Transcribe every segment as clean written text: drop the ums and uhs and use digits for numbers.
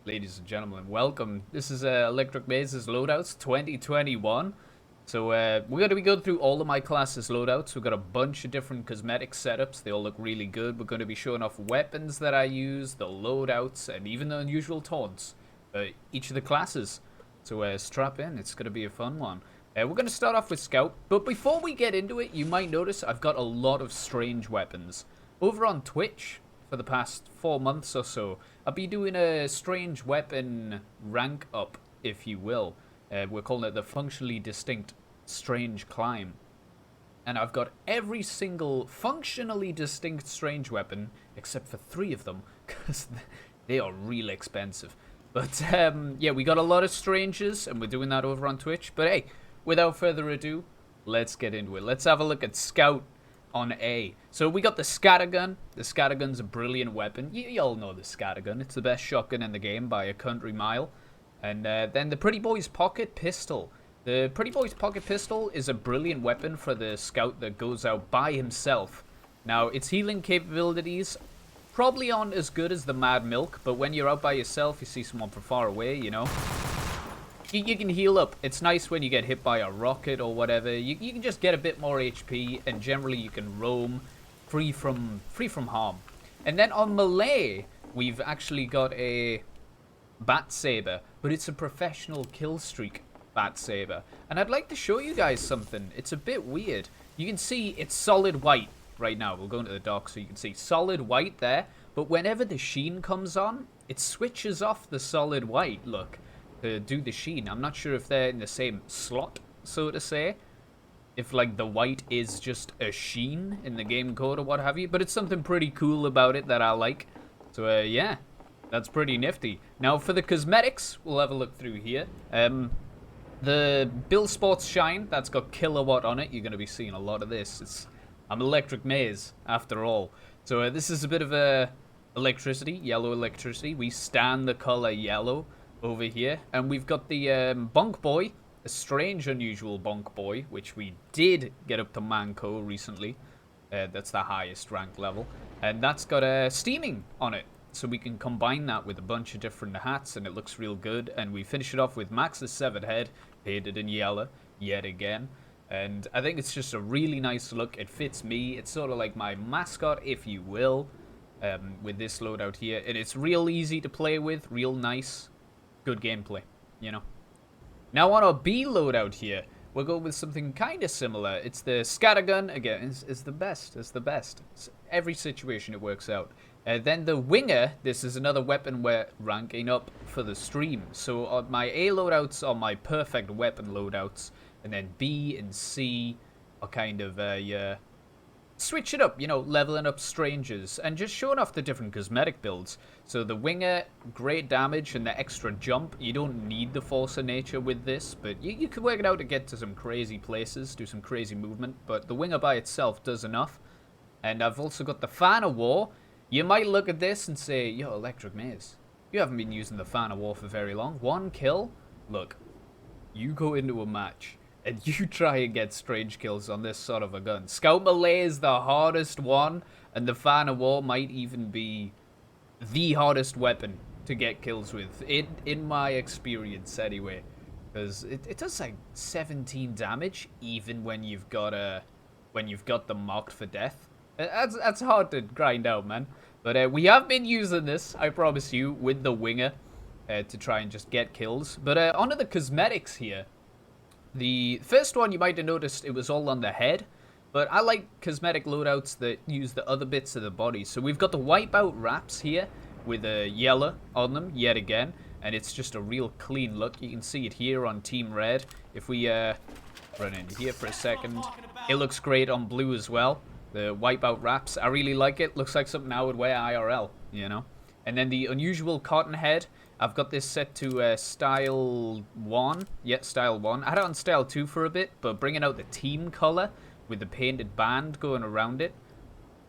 Ladies and gentlemen, welcome. This is electricmaze's Loadouts 2021. So we're going to be going through all of my classes' loadouts. We've got a bunch of different cosmetic setups. They all look really good. We're going to be showing off weapons that I use, the loadouts, and even the unusual taunts. Each of the classes. So strap in. It's going to be a fun one. We're going to start off with Scout. But before we get into it, you might notice I've got a lot of strange weapons. Over on Twitch, for the past 4 months or so, I'll be doing a strange weapon rank up, if you will. We're calling it the functionally distinct strange climb. And I've got every single functionally distinct strange weapon, except for 3 of them, because they are real expensive. But yeah, we got a lot of strangers, and we're doing that over on Twitch. But hey, without further ado, let's get into it. Let's have a look at Scout on A. So we got the scattergun. The scattergun's a brilliant weapon. You all know the scattergun. It's the best shotgun in the game by a country mile. And then the Pretty Boy's pocket pistol. The Pretty Boy's pocket pistol is a brilliant weapon for the scout that goes out by himself. Now, its healing capabilities probably aren't as good as the Mad Milk, but when you're out by yourself, you see someone from far away, you know. You can heal up. It's nice when you get hit by a rocket or whatever. You can just get a bit more HP, and generally you can roam free from harm. And then on melee, we've actually got a Bat Saber, but it's a professional kill streak Bat Saber. And I'd like to show you guys something. It's a bit weird. You can see it's solid white right now. We'll go into the dock so you can see solid white there. But whenever the sheen comes on, it switches off the solid white look to do the sheen. I'm not sure if they're in the same slot, so to say. If, like, the white is just a sheen in the game code or what have you. But it's something pretty cool about it that I like. So, yeah, that's pretty nifty. Now, for the cosmetics, we'll have a look through here. The Bill Sports Shine, that's got kilowatt on it. You're going to be seeing a lot of this. I'm Electric Maze, after all. So, this is a bit of electricity, yellow electricity. We stand the color yellow over here, and we've got the Bonk Boy, a strange, unusual Bonk Boy, which we did get up to Manco recently. That's the highest rank level, and that's got steaming on it, so we can combine that with a bunch of different hats, and it looks real good. And we finish it off with Max's severed head, painted in yellow, yet again. And I think it's just a really nice look. It fits me. It's sort of like my mascot, if you will, with this loadout here, and it's real easy to play with, real nice. Good gameplay, you know. Now on our B loadout here, we'll go with something kind of similar. It's the scattergun. Again, it's the best. It's the best. It's every situation it works out. Then the winger. This is another weapon we're ranking up for the stream. So on my A loadouts are my perfect weapon loadouts, and then B and C are kind of yeah, switch it up, you know, leveling up strangers and just showing off the different cosmetic builds. So the winger, great damage, and the extra jump. You don't need the force of nature with this, but you could work it out to get to some crazy places, do some crazy movement. But the winger by itself does enough. And I've also got the Fan of War. You might look at this and say, yo, Electric Maze, you haven't been using the Fan of War for very long. 1 kill? Look, you go into a match and you try and get strange kills on this sort of a gun. Scout Melee is the hardest one, and the Fan of War might even be the hardest weapon to get kills with, in my experience anyway. Because it does like 17 damage, even when you've got them marked for death. That's hard to grind out, man. But we have been using this, I promise you, with the winger to try and just get kills. But onto the cosmetics here. The first one, you might have noticed it was all on the head, but I like cosmetic loadouts that use the other bits of the body. So we've got the wipeout wraps here with a yellow on them yet again, and it's just a real clean look. You can see it here on Team Red. If we run into here for a second, it looks great on blue as well. The wipeout wraps, I really like it. Looks like something I would wear IRL, you know. And then the unusual cotton head. I've got this set to style 1. Yeah, style 1. I had it on style 2 for a bit, but bringing out the team color with the painted band going around it.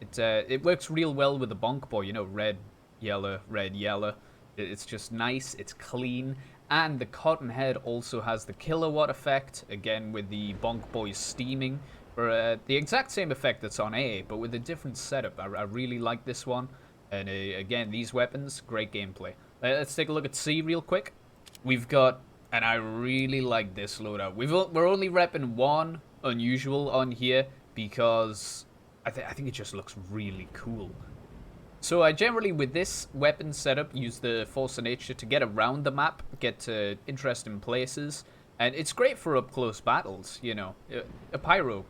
It works real well with the Bonk Boy, you know, red, yellow, red, yellow. It's just nice, it's clean. And the cotton head also has the kilowatt effect, again with the Bonk Boy steaming. For the exact same effect that's on A, but with a different setup. I really like this one. And again, these weapons, great gameplay. Let's take a look at C real quick. We've got, and I really like this loadout. We're only repping one unusual on here because I think it just looks really cool. So I generally, with this weapon setup, use the Force of Nature to get around the map, get to interesting places, and it's great for up-close battles, you know. A Pyro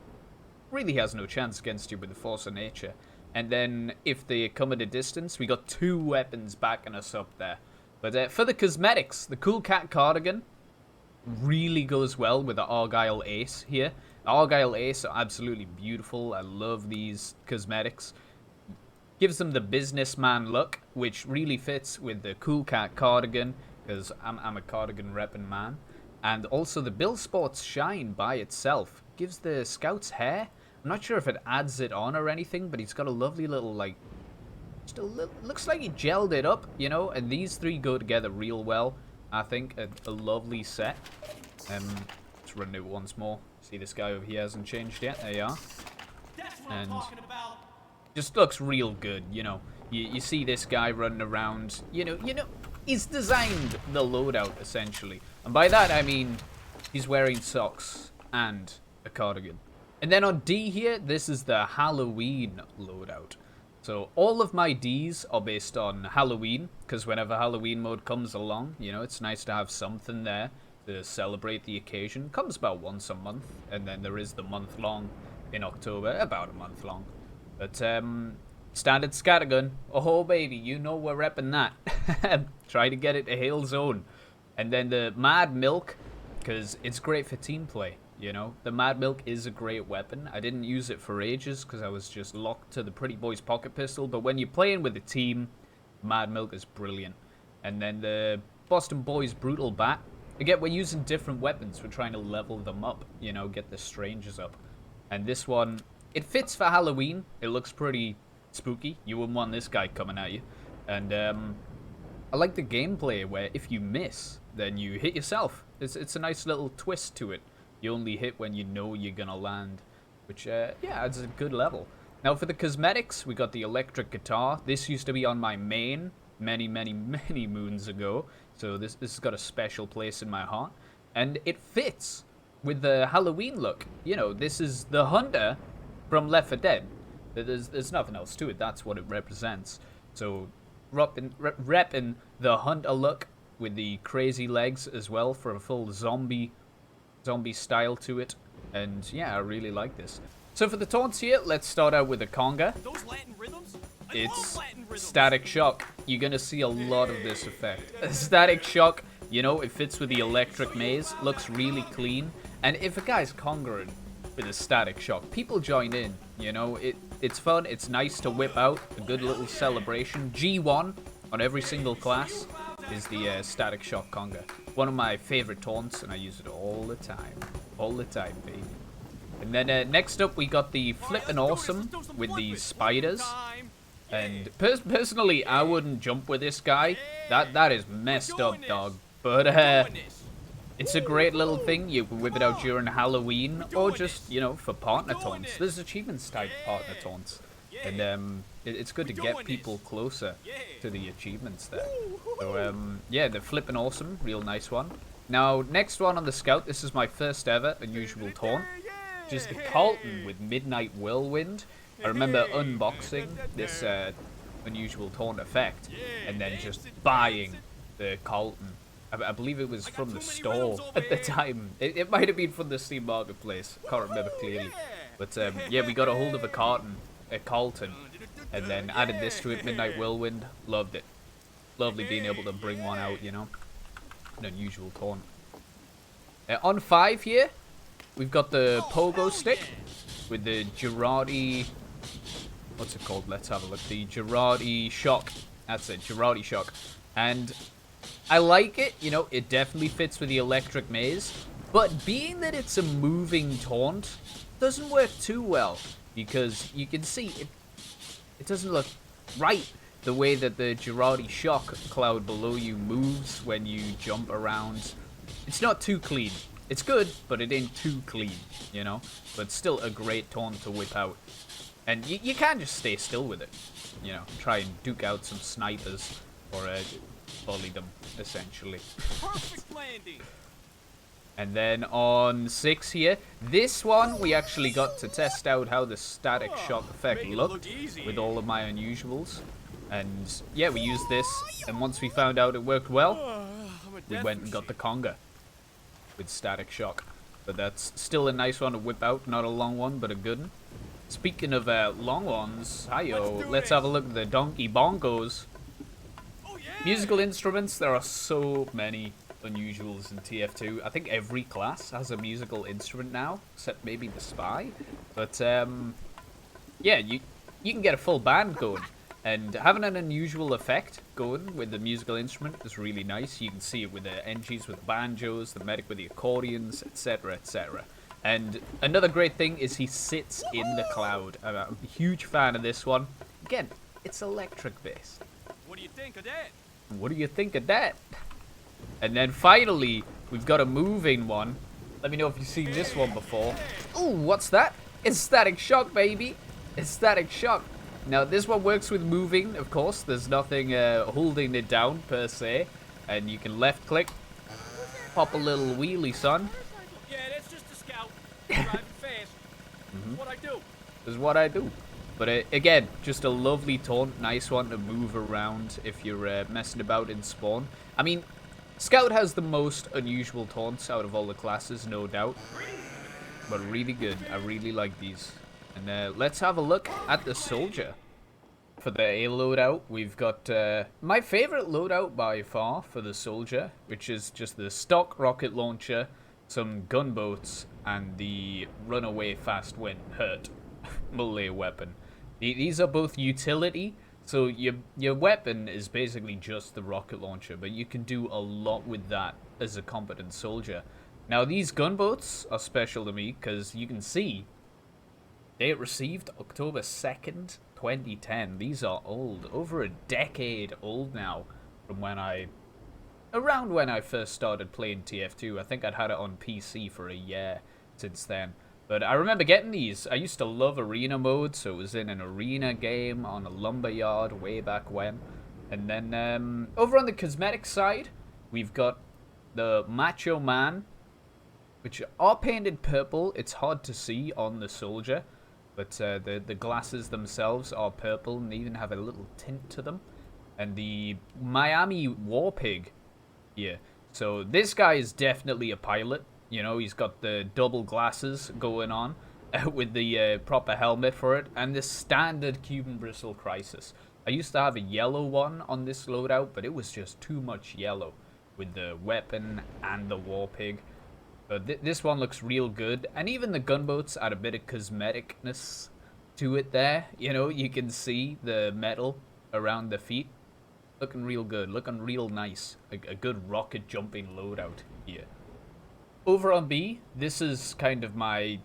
really has no chance against you with the Force of Nature. And then, if they come at a distance, we got 2 weapons backing us up there. But for the cosmetics, the Cool Cat Cardigan really goes well with the Argyle Ace here. The Argyle Ace are absolutely beautiful. I love these cosmetics. Gives them the businessman look, which really fits with the Cool Cat Cardigan, because I'm a cardigan repping man. And also the Bill Sports Shine by itself gives the Scout's hair. I'm not sure if it adds it on or anything, but he's got a lovely little, like, looks like he gelled it up, you know, and these 3 go together real well. I think a lovely set. Let's run it once more. See, this guy over here hasn't changed yet. There you are. And just looks real good, you know. You see this guy running around, you know, he's designed the loadout, essentially. And by that, I mean, he's wearing socks and a cardigan. And then on D here, this is the Halloween loadout. So all of my Ds are based on Halloween, because whenever Halloween mode comes along, you know, it's nice to have something there to celebrate the occasion. Comes about once a month, and then there is the month long in October, about a month long. But, standard scattergun. Oh, baby, you know we're repping that. Try to get it to Hail Zone. And then the Mad Milk, because it's great for team play, you know. The Mad Milk is a great weapon. I didn't use it for ages because I was just locked to the Pretty Boys pocket pistol. But when you're playing with a team, Mad Milk is brilliant. And then the Boston Boys Brutal Bat. Again, we're using different weapons. We're trying to level them up, you know, get the strangers up. And this one, it fits for Halloween. It looks pretty spooky. You wouldn't want this guy coming at you. And I like the gameplay where if you miss, then you hit yourself. It's a nice little twist to it. You only hit when you know you're gonna land, which yeah, adds a good level. Now for the cosmetics, we got the electric guitar. This used to be on my main many moons ago, so this has got a special place in my heart, and it fits with the Halloween look. You know, this is the Hunter from Left 4 Dead. There's nothing else to it. That's what it represents. So repping the Hunter look with the crazy legs as well for a full zombie style to it. And yeah, I really like this. So for the taunts here, let's start out with a conga. Those Latin rhythms? It's Static Shock. You're gonna see a lot of this effect. Static Shock, you know, it fits with the electric maze, looks really clean. And if a guy's congering with a Static Shock, people join in, you know. It's fun, it's nice to whip out, a good little celebration. G1 on every single class is the Static Shock conga. One of my favorite taunts, and I use it all the time. All the time, baby. And then next up, we got the Flippin' Awesome with the spiders. And personally, I wouldn't jump with this guy. That is messed up, dog. But it's a great little thing. You can whip it out during Halloween, or just, you know, for partner taunts. There's achievements type partner taunts. And it's good to get people closer to the achievements there. So yeah, the Flippin' Awesome, real nice one. Now, next one on the Scout, this is my first ever unusual taunt, which is the Carlton with Midnight Whirlwind. I remember unboxing this unusual taunt effect, and then just buying the Carlton. I believe it was from the store at the time. It might have been from the Steam Marketplace. I can't remember clearly. But yeah, we got a hold of a Carlton, and then added this to it, Midnight Whirlwind. Loved it. Lovely being able to bring one out, you know. An unusual taunt. On 5 here, we've got the Pogo Stick with the Girardi... What's it called? Let's have a look. The Girardi Shock. That's it, Girardi Shock. And I like it, you know, it definitely fits with the electric maze. But being that it's a moving taunt, doesn't work too well. Because you can see it doesn't look right the way that the Girardi Shock cloud below you moves when you jump around. It's not too clean. It's good, but it ain't too clean, you know? But still a great taunt to whip out. And you can't just stay still with it. You know, try and duke out some snipers or volley them, essentially. Perfect landing. And then on 6 here, this one we actually got to test out how the static shock effect looked with all of my unusuals. And yeah, we used this, and once we found out it worked well, we went and got the conga with static shock. But that's still a nice one to whip out, not a long one, but a good one. Speaking of long ones, hi-yo, let's have a look at the donkey bongos. Musical instruments, there are so many unusuals in TF2. I think every class has a musical instrument now, except maybe the spy. But yeah, you can get a full band going, and having an unusual effect going with the musical instrument is really nice. You can see it with the NGs with the banjos, the medic with the accordions, etc, etc. And another great thing is he sits in the cloud. I'm a huge fan of this one. Again, it's electric based. What do you think of that? What do you think of that? And then finally, we've got a moving one. Let me know if you've seen this one before. Ooh, what's that? It's static shock, baby. It's static shock. Now, this one works with moving, of course. There's nothing holding it down, per se. And you can left click. Pop a little wheelie, son. Yeah, that's just a scout. Driving fast. What I do. Is what I do. But again, just a lovely taunt. Nice one to move around if you're messing about in spawn. I mean, Scout has the most unusual taunts out of all the classes, no doubt. But really good. I really like these. And let's have a look at the soldier. For the A loadout, we've got my favorite loadout by far for the soldier, which is just the stock rocket launcher, some gunboats, and the runaway fast win hurt melee weapon. These are both utility, so your weapon is basically just the rocket launcher, but you can do a lot with that as a competent soldier. Now, these gunboats are special to me because you can see they received October 2nd, 2010. These are old, over a decade old now from around when I first started playing TF2. I think I'd had it on PC for a year since then. But I remember getting these. I used to love arena mode, so it was in an arena game on a lumberyard way back when. And then over on the cosmetic side, we've got the Macho Man, which are painted purple. It's hard to see on the soldier, but the glasses themselves are purple and they even have a little tint to them. And the Miami War Pig here. So this guy is definitely a pilot. You know, he's got the double glasses going on with the proper helmet for it. And the standard Cuban Bristle Crisis. I used to have a yellow one on this loadout, but it was just too much yellow with the weapon and the War Pig. But this one looks real good. And even the gunboats add a bit of cosmeticness to it there. You know, you can see the metal around the feet. Looking real good. Looking real nice. A good rocket jumping loadout here. Over on B, this is kind of my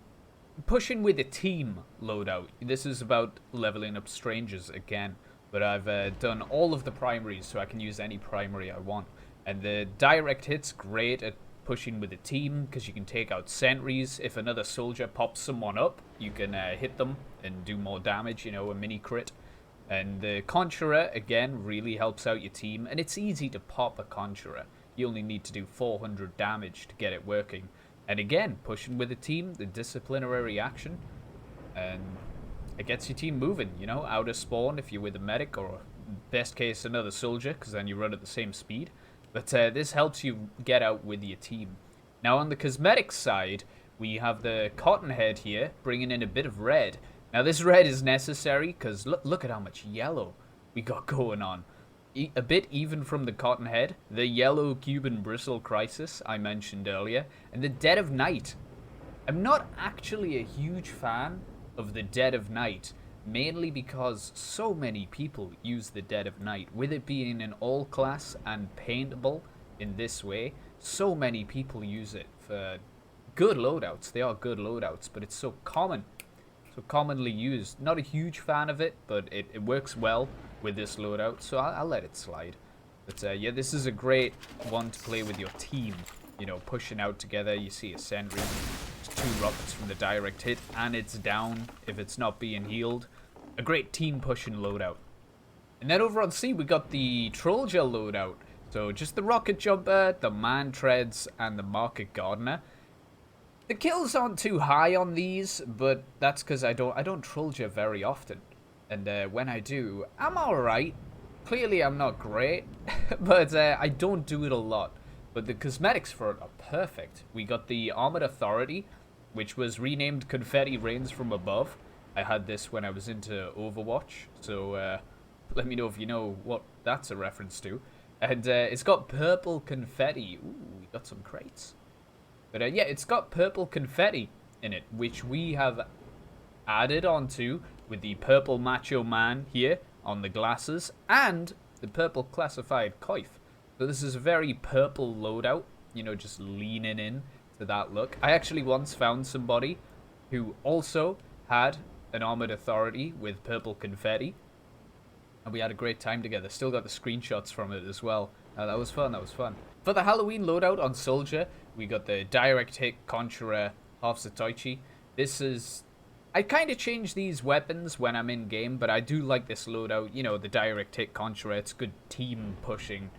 pushing with a team loadout. This is about leveling up strangers again. But I've done all of the primaries, so I can use any primary I want. And the direct hit's great at pushing with a team, because you can take out sentries. If another soldier pops someone up, you can hit them and do more damage, you know, a mini crit. And the Conjurer, again, really helps out your team. And it's easy to pop a Conjurer. You only need to do 400 damage to get it working. And again, pushing with a team, the disciplinary action. And it gets your team moving, you know, out of spawn if you're with a medic, or best case another soldier, because then you run at the same speed. But this helps you get out with your team. Now on the cosmetic side, we have the Cottonhead here, bringing in a bit of red. Now this red is necessary, because look at how much yellow we got going on. A bit even from the Cottonhead, the yellow Cuban Bristle Crisis I mentioned earlier, and the Dead of Night. I'm not actually a huge fan of the Dead of Night, mainly because so many people use the Dead of Night. With it being an all class and paintable in this way, so many people use it for good loadouts. They are good loadouts, but it's so common, so commonly used. Not a huge fan of it, but it works well with this loadout, so I'll let it slide. But yeah, this is a great one to play with your team. You know, pushing out together. You see a sentry, 2 rockets from the direct hit, and it's down if it's not being healed. A great team pushing loadout. And then over on C, we got the Troll Gel loadout, So just the rocket jumper, the man treads, and the market gardener. The kills aren't too high on these, but that's because I don't trolja very often. And when I do, I'm alright. Clearly I'm not great, but I don't do it a lot. But the cosmetics for it are perfect. We got the Armored Authority, which was renamed Confetti Rains from Above. I had this when I was into Overwatch, so let me know if you know what that's a reference to. And it's got purple confetti. Ooh, we got some crates. But yeah, it's got purple confetti in it, which we have added onto with the purple macho man here on the glasses and the purple classified coif. So this is a very purple loadout, you know, just leaning in to that look. I actually once found somebody who also had an Armored Authority with purple confetti, and we had a great time together. Still got the screenshots from it as well. That was fun, that was fun. For the Halloween loadout on Soldier, we got the direct hit Conjurer half Satoichi. This is... I kind of change these weapons when I'm in game, but I do like this loadout. You know, the direct hit Conjurer, it's good team pushing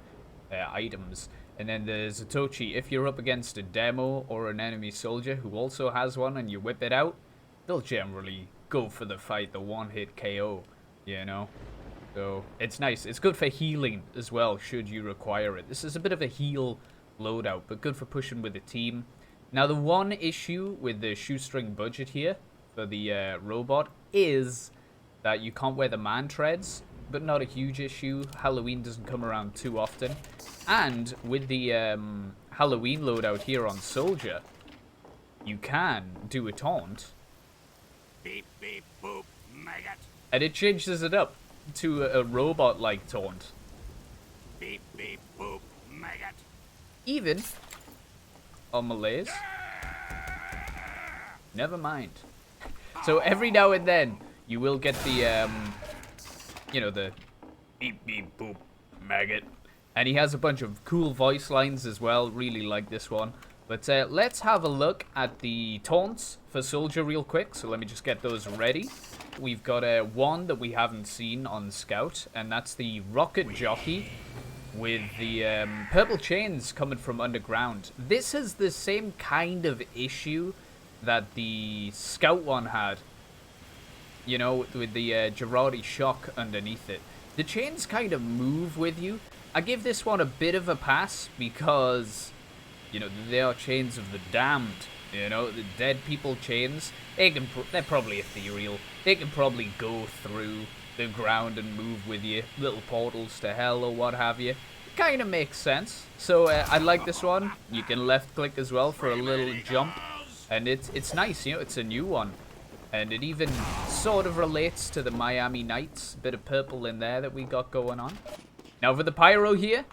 items. And then the Zatoichi, if you're up against a demo or an enemy soldier who also has one and you whip it out, they'll generally go for the fight, the one-hit KO, you know? So, it's nice. It's good for healing as well, should you require it. This is a bit of a heal loadout, but good for pushing with a team. Now, the one issue with the shoestring budget here for the robot is that you can't wear the man treads, but not a huge issue. Halloween doesn't come around too often. And with the Halloween loadout here on Soldier, you can do a taunt. Beep, beep, boop, maggot. And it changes it up to a robot-like taunt. Beep, beep, boop, maggot. Even on Malays. Never mind. So every now and then, you will get the, you know, the beep, beep, boop, maggot. And he has a bunch of cool voice lines as well. Really like this one. But let's have a look at the taunts for Soldier real quick. So let me just get those ready. We've got one that we haven't seen on Scout, and that's the Rocket Jockey with the purple chains coming from underground. This is the same kind of issue that the Scout one had, you know, with the Girardi shock underneath it. The chains kind of move with you. I give this one a bit of a pass because, you know, they are chains of the damned. You know, the dead people chains, they're probably ethereal. They can probably go through the ground and move with you. Little portals to hell or what have you. Kind of makes sense. So I like this one. You can left click as well for a little jump. And it's nice, you know, it's a new one. And it even sort of relates to the Miami Nights. Bit of purple in there that we got going on. Now for the Pyro here,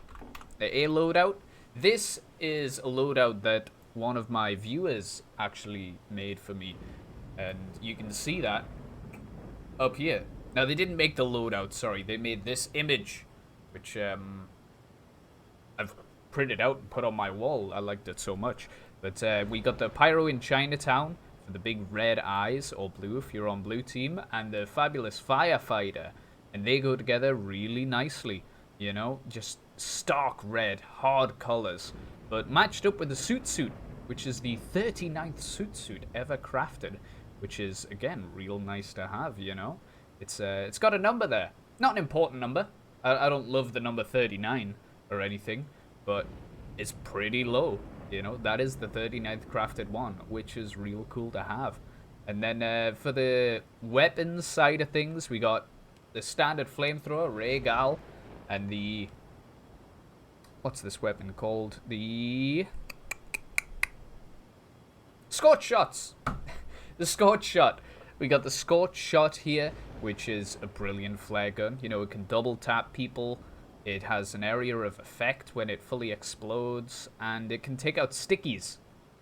the A loadout. This is a loadout that one of my viewers actually made for me, and you can see that up here. Now they didn't make the loadout, sorry, they made this image, which I've printed out and put on my wall. I liked it so much. But we got the Pyro in Chinatown for the big red eyes, or blue if you're on blue team, and the fabulous Firefighter, and they go together really nicely, you know, just stark red, hard colors, but matched up with the suit, which is the 39th suit ever crafted, which is, again, real nice to have, you know? It's got a number there. Not an important number. I don't love the number 39 or anything, but it's pretty low, you know? That is the 39th crafted one, which is real cool to have. And then for the weapons side of things, we got the standard flamethrower, Ray Gal, and the... What's this weapon called? The... Scorch shots! The Scorch shot. We got the Scorch shot here, which is a brilliant flare gun. You know, it can double tap people. It has an area of effect when it fully explodes. And it can take out stickies,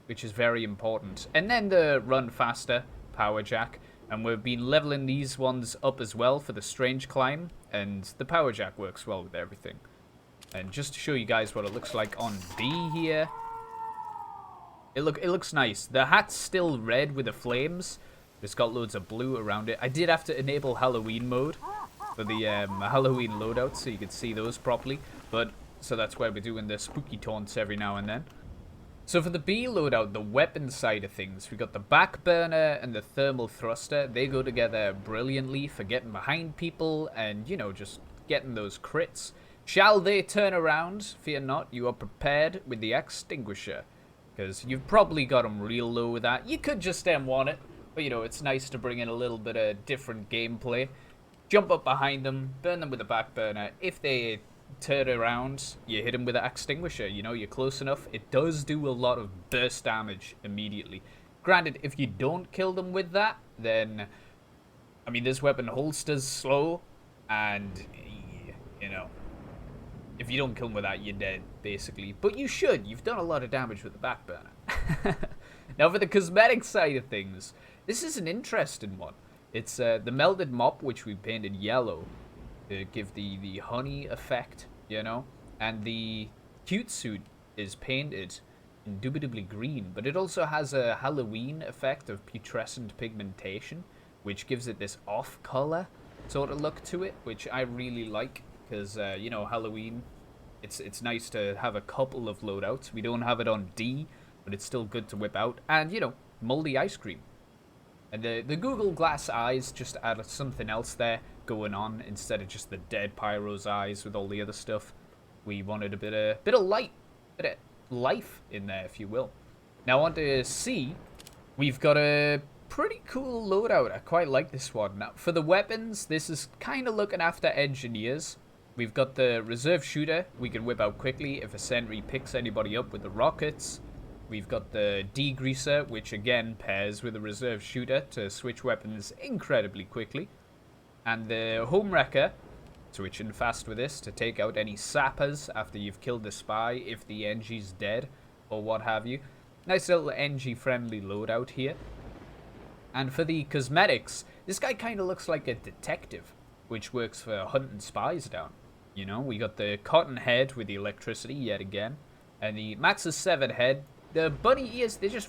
which is very important. And then the run faster power jack. And we've been leveling these ones up as well for the strange climb. And the power jack works well with everything. And just to show you guys what it looks like on B here. It looks nice. The hat's still red with the flames. It's got loads of blue around it. I did have to enable Halloween mode for the Halloween loadout so you could see those properly. But So that's why we're doing the spooky taunts every now and then. So for the B loadout, the weapon side of things, we got the back burner and the thermal thruster. They go together brilliantly for getting behind people and, you know, just getting those crits. Shall they turn around? Fear not, you are prepared with the extinguisher. Because you've probably got them real low with that. You could just M1 it, but, you know, it's nice to bring in a little bit of different gameplay. Jump up behind them, burn them with the back burner. If they turn around, you hit him with an extinguisher. You know, you're close enough. It does do a lot of burst damage immediately. Granted, if you don't kill them with that, then, I mean, this weapon holsters slow, and, you know, if you don't kill them with that, you're dead, basically. But you should. You've done a lot of damage with the back burner. Now, for the cosmetic side of things, this is an interesting one. It's the melted mop, which we painted yellow, to give the honey effect, you know, and the cute suit is painted indubitably green, but it also has a Halloween effect of putrescent pigmentation, which gives it this off color sort of look to it, which I really like, because you know, Halloween, it's nice to have a couple of loadouts. We don't have it on D, but it's still good to whip out. And, you know, moldy ice cream. And the Google Glass eyes just added something else there going on instead of just the dead Pyro's eyes with all the other stuff. We wanted a bit of light, bit of life in there, if you will. Now on to C, we've got a pretty cool loadout. I quite like this one. Now for the weapons, this is kind of looking after engineers. We've got the reserve shooter we can whip out quickly if a sentry picks anybody up with the rockets. We've got the degreaser, which again pairs with a reserve shooter to switch weapons incredibly quickly. And the home wrecker, switching fast with this to take out any sappers after you've killed the spy if the NG's dead or what have you. Nice little NG friendly loadout here. And for the cosmetics, this guy kind of looks like a detective, which works for hunting spies down. You know, we got the cotton head with the electricity yet again, and the Max's 7 head. The bunny ears, they just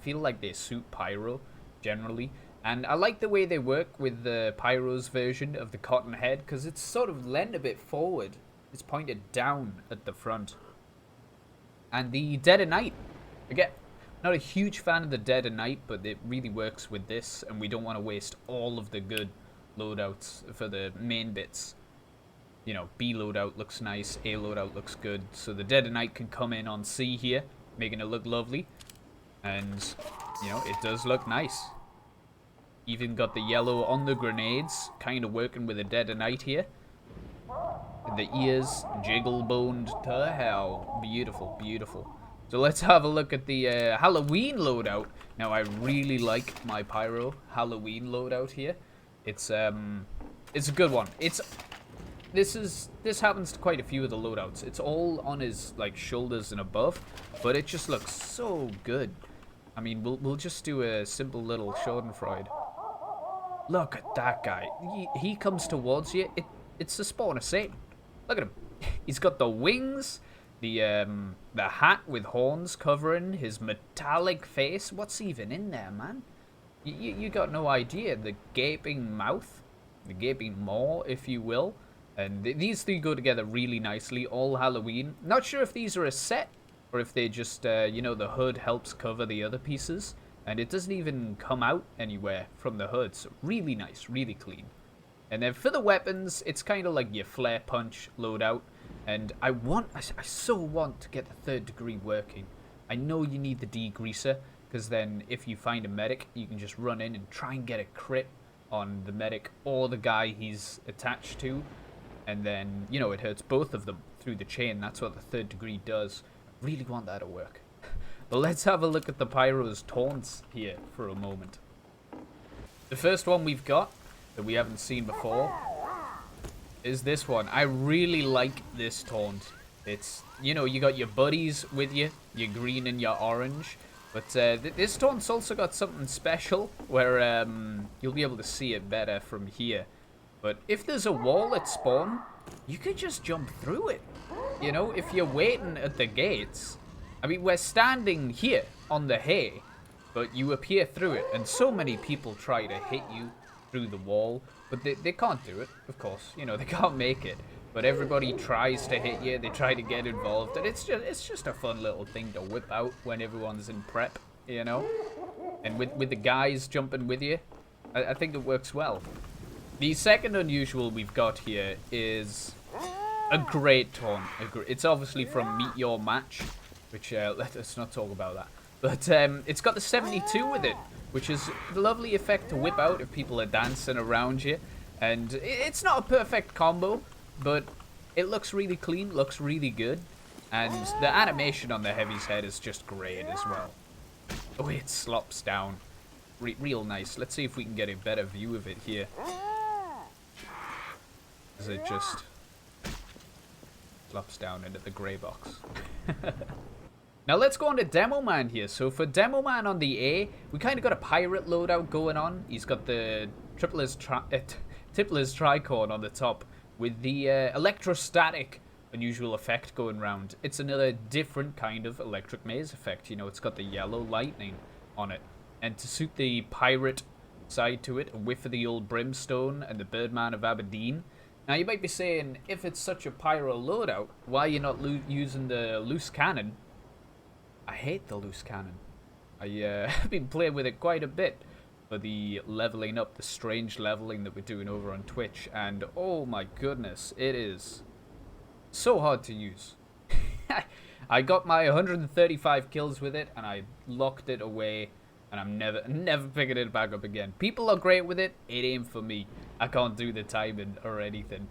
feel like they suit Pyro, generally. And I like the way they work with the Pyro's version of the cotton head, because it's sort of leaned a bit forward. It's pointed down at the front. And the Dead of Night. Again, not a huge fan of the Dead of Night, but it really works with this, and we don't want to waste all of the good loadouts for the main bits. You know, B loadout looks nice, A loadout looks good, so the Dead of Night can come in on C here, making it look lovely. And, you know, it does look nice. Even got the yellow on the grenades, kind of working with the Dead of Night here. The ears jiggle-boned to hell. Beautiful, beautiful. So let's have a look at the Halloween loadout. Now, I really like my Pyro Halloween loadout here. It's a good one. This happens to quite a few of the loadouts. It's all on his like shoulders and above, but it just looks so good. I mean, we'll just do a simple little Schadenfreude. Look at that guy. He comes towards you. It's the spawn of Satan. Look at him. He's got the wings, the hat with horns covering his metallic face. What's even in there, man? You got no idea. The gaping mouth, the gaping maw, if you will. And these three go together really nicely, all Halloween. Not sure if these are a set, or if they just, you know, the hood helps cover the other pieces. And it doesn't even come out anywhere from the hood, so really nice, really clean. And then for the weapons, it's kind of like your flare punch loadout. And I so want to get the 3rd degree working. I know you need the degreaser, because then if you find a medic, you can just run in and try and get a crit on the medic or the guy he's attached to. And then, you know, it hurts both of them through the chain. That's what the 3rd degree does. I really want that to work. But let's have a look at the Pyro's taunts here for a moment. The first one we've got that we haven't seen before is this one. I really like this taunt. It's, you know, you got your buddies with you, your green and your orange. But this taunt's also got something special where you'll be able to see it better from here. But if there's a wall at spawn, you could just jump through it. You know, if you're waiting at the gates. I mean, we're standing here on the hay, but you appear through it. And so many people try to hit you through the wall, but they can't do it, of course. You know, they can't make it. but everybody tries to hit you. They try to get involved, and it's just a fun little thing to whip out when everyone's in prep, you know. And with the guys jumping with you, I think it works well. The second unusual we've got here is a great taunt. It's obviously from Meet Your Match, which let's not talk about that. But it's got the 72 with it, which is the lovely effect to whip out if people are dancing around you. And it's not a perfect combo, but it looks really clean, looks really good. And the animation on the heavy's head is just great as well. Oh, it slops down. Real nice. Let's see if we can get a better view of it here. As it just slops down into the grey box. Now let's go on to Demoman here. So for Demoman on the A, we kind of got a pirate loadout going on. He's got the Tippler's tricorn on the top with the electrostatic unusual effect going round. It's another different kind of electric maze effect. You know, it's got the yellow lightning on it. And to suit the pirate side to it, a whiff of the old brimstone and the Birdman of Aberdeen. Now you might be saying, if it's such a pyro loadout, why are you not using the loose cannon? I hate the loose cannon. I've been playing with it quite a bit for the leveling up, the strange leveling that we're doing over on Twitch, and oh my goodness, it is so hard to use. I got my 135 kills with it, and I locked it away, and I'm never picking it back up again. People are great with it. It ain't for me. I can't do the timing or anything.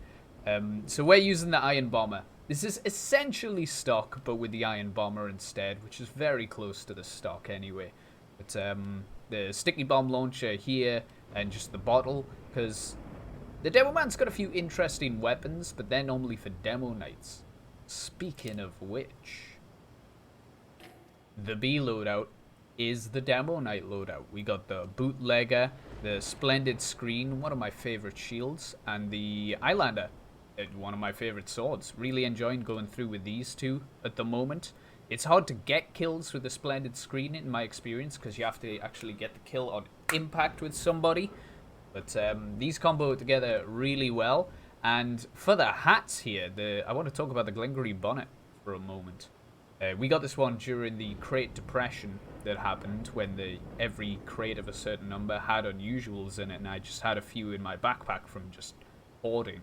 So we're using the Iron Bomber. This is essentially stock, but with the Iron Bomber instead, which is very close to the stock anyway. But the sticky bomb launcher here, and just the bottle, because the Demoman's got a few interesting weapons, but they're normally for demo nights. Speaking of which, the B loadout is the demo night loadout. We got the bootlegger, the splendid screen, one of my favorite shields, and the Eyelander, one of my favorite swords. Really enjoying going through with these two at the moment. It's hard to get kills with the splendid screen in my experience, because you have to actually get the kill on impact with somebody. But these combo together really well. And for the hats here, I want to talk about the Glengarry bonnet for a moment. We got this one during the crate depression that happened when every crate of a certain number had unusuals in it, and I just had a few in my backpack from just hoarding.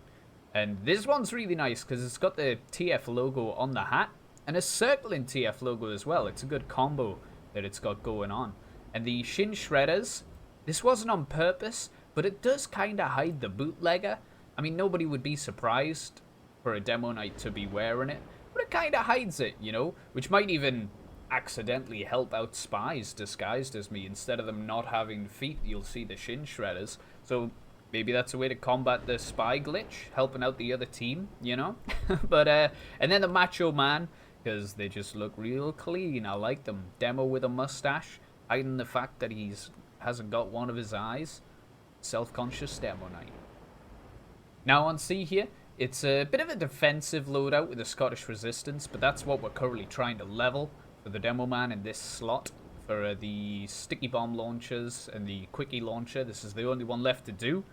And this one's really nice because it's got the TF logo on the hat and a circling TF logo as well. It's a good combo that it's got going on. And the shin shredders, this wasn't on purpose, but it does kind of hide the bootlegger. I mean, nobody would be surprised for a demo night to be wearing it, but it kind of hides it, you know, which might even accidentally help out spies disguised as me. Instead of them not having feet, you'll see the shin shredders. So maybe that's a way to combat the spy glitch, helping out the other team, you know. But and then the Macho Man, because they just look real clean. I like them. Demo with a mustache, hiding the fact that hasn't got one of his eyes. Self-conscious demo night. Now on C here, it's a bit of a defensive loadout with a Scottish resistance, but that's what we're currently trying to level for the Demoman in this slot. For the sticky bomb launchers and the quickie launcher, this is the only one left to do.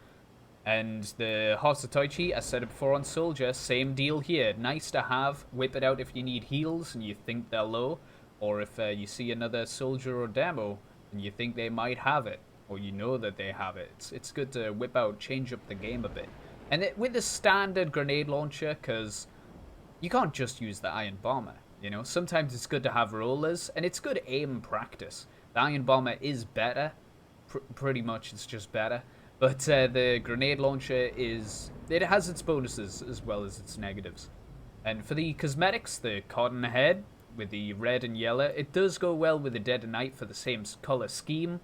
And the Horsatoichi, as said before on Soldier, same deal here. Nice to have, whip it out if you need heals and you think they're low, or if you see another soldier or demo and you think they might have it, or you know that they have it. It's good to whip out, change up the game a bit. And with the standard grenade launcher, because you can't just use the Iron Bomber, you know. Sometimes it's good to have rollers, and it's good aim practice. The Iron Bomber is better. Pretty much it's just better. But the grenade launcher it has its bonuses as well as its negatives. And for the cosmetics, the cotton head with the red and yellow, it does go well with the Dead of Night for the same color scheme,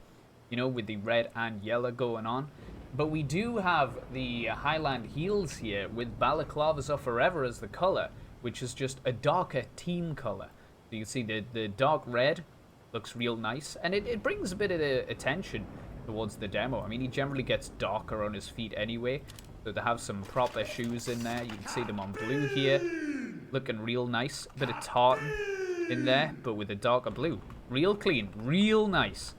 you know, with the red and yellow going on. But we do have the Highland Heels here with Balaclavas of Forever as the color, which is just a darker team color. So you can see the dark red looks real nice, and it brings a bit of attention towards the demo. I mean, he generally gets darker on his feet anyway, so to have some proper shoes in there, you can see them on blue here, looking real nice. A bit of tartan in there, but with a darker blue. Real clean, real nice.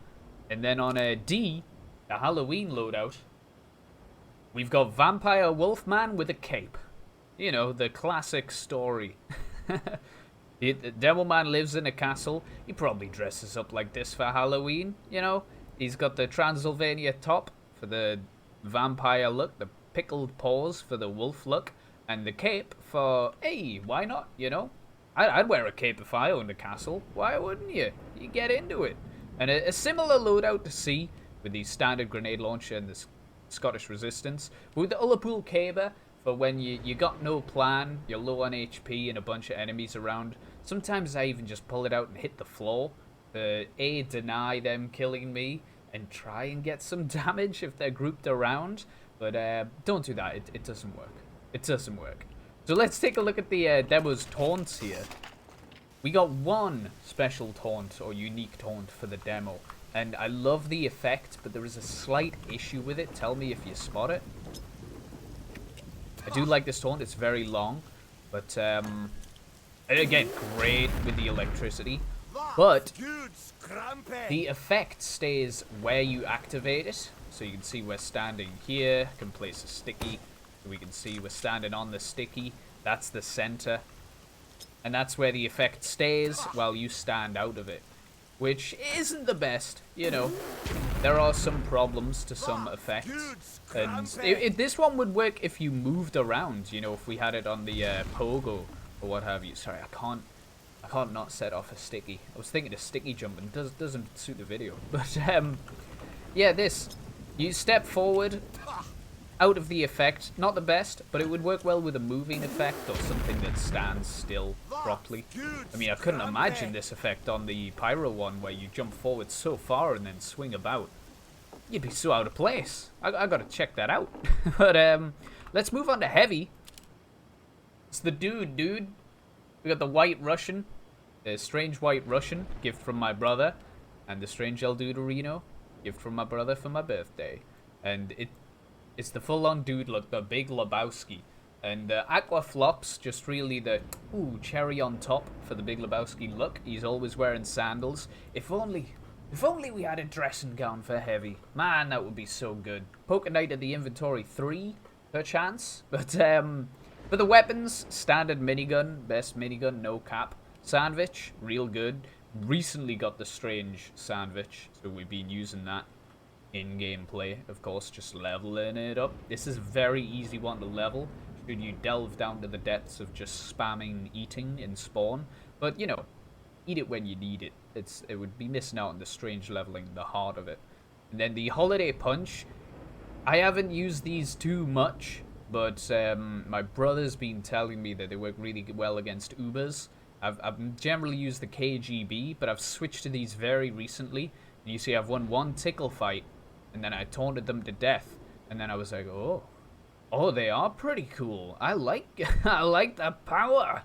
And then on a D, the Halloween loadout, we've got Vampire Wolfman with a cape. You know, the classic story. The Demoman lives in a castle. He probably dresses up like this for Halloween, you know. He's got the Transylvania top for the vampire look, the pickled paws for the wolf look, and the cape for, hey, why not, you know? I'd wear a cape if I owned a castle. Why wouldn't you? You get into it. And a similar loadout to see with the standard grenade launcher and the Scottish Resistance. With the Ullapool Caber for when you got no plan, you're low on HP and a bunch of enemies around. Sometimes I even just pull it out and hit the floor. A, deny them killing me and try and get some damage if they're grouped around. But don't do that. It doesn't work. It doesn't work. So let's take a look at the demo's taunts here. We got one special taunt or unique taunt for the demo. And I love the effect, but there is a slight issue with it. Tell me if you spot it. I do like this taunt. It's very long. But, again, great with the electricity. But the effect stays where you activate it. So you can see we're standing here. I can place a sticky. We can see we're standing on the sticky. That's the center. And that's where the effect stays while you stand out of it. Which isn't the best, you know. There are some problems to some effects. And this one would work if you moved around, you know, if we had it on the pogo or what have you. Sorry, I can't not set off a sticky. I was thinking of sticky jumping. Doesn't suit the video. But, yeah, this. You step forward out of the effect. Not the best, but it would work well with a moving effect or something that stands still properly. I mean, I couldn't imagine this effect on the Pyro one where you jump forward so far and then swing about. You'd be so out of place. I gotta check that out. But, let's move on to heavy. It's the dude. We got the White Russian. The Strange White Russian, gift from my brother. And the Strange El Duderino, gift from my brother for my birthday. And it's the full-on dude look, the big Lebowski. And Aqua Flops, just really the, cherry on top for the big Lebowski look. He's always wearing sandals. If only we had a dressing gown for heavy. Man, that would be so good. Poker Knight at the inventory 3, perchance. But for the weapons, standard minigun, best minigun, no cap. Sandwich, real good. Recently got the Strange Sandwich, so we've been using that in gameplay, of course, just leveling it up. This is a very easy one to level, should you delve down to the depths of just spamming eating in spawn. But, you know, eat it when you need it. It would be missing out on the strange leveling, the heart of it. And then the Holiday Punch, I haven't used these too much, but my brother's been telling me that they work really well against Ubers. I've generally used the KGB, but I've switched to these very recently. And you see I've won one tickle fight, and then I taunted them to death. And then I was like, oh, they are pretty cool. I like that power.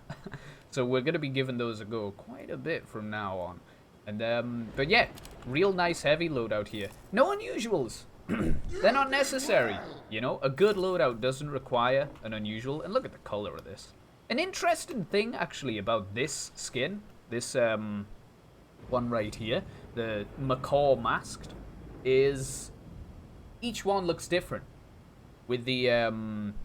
So we're going to be giving those a go quite a bit from now on. And, but yeah, real nice heavy loadout here. No unusuals. They're not necessary. You know, a good loadout doesn't require an unusual. And look at the color of this. An interesting thing, actually, about this skin, this one right here, the Macaw Masked, is each one looks different. With the,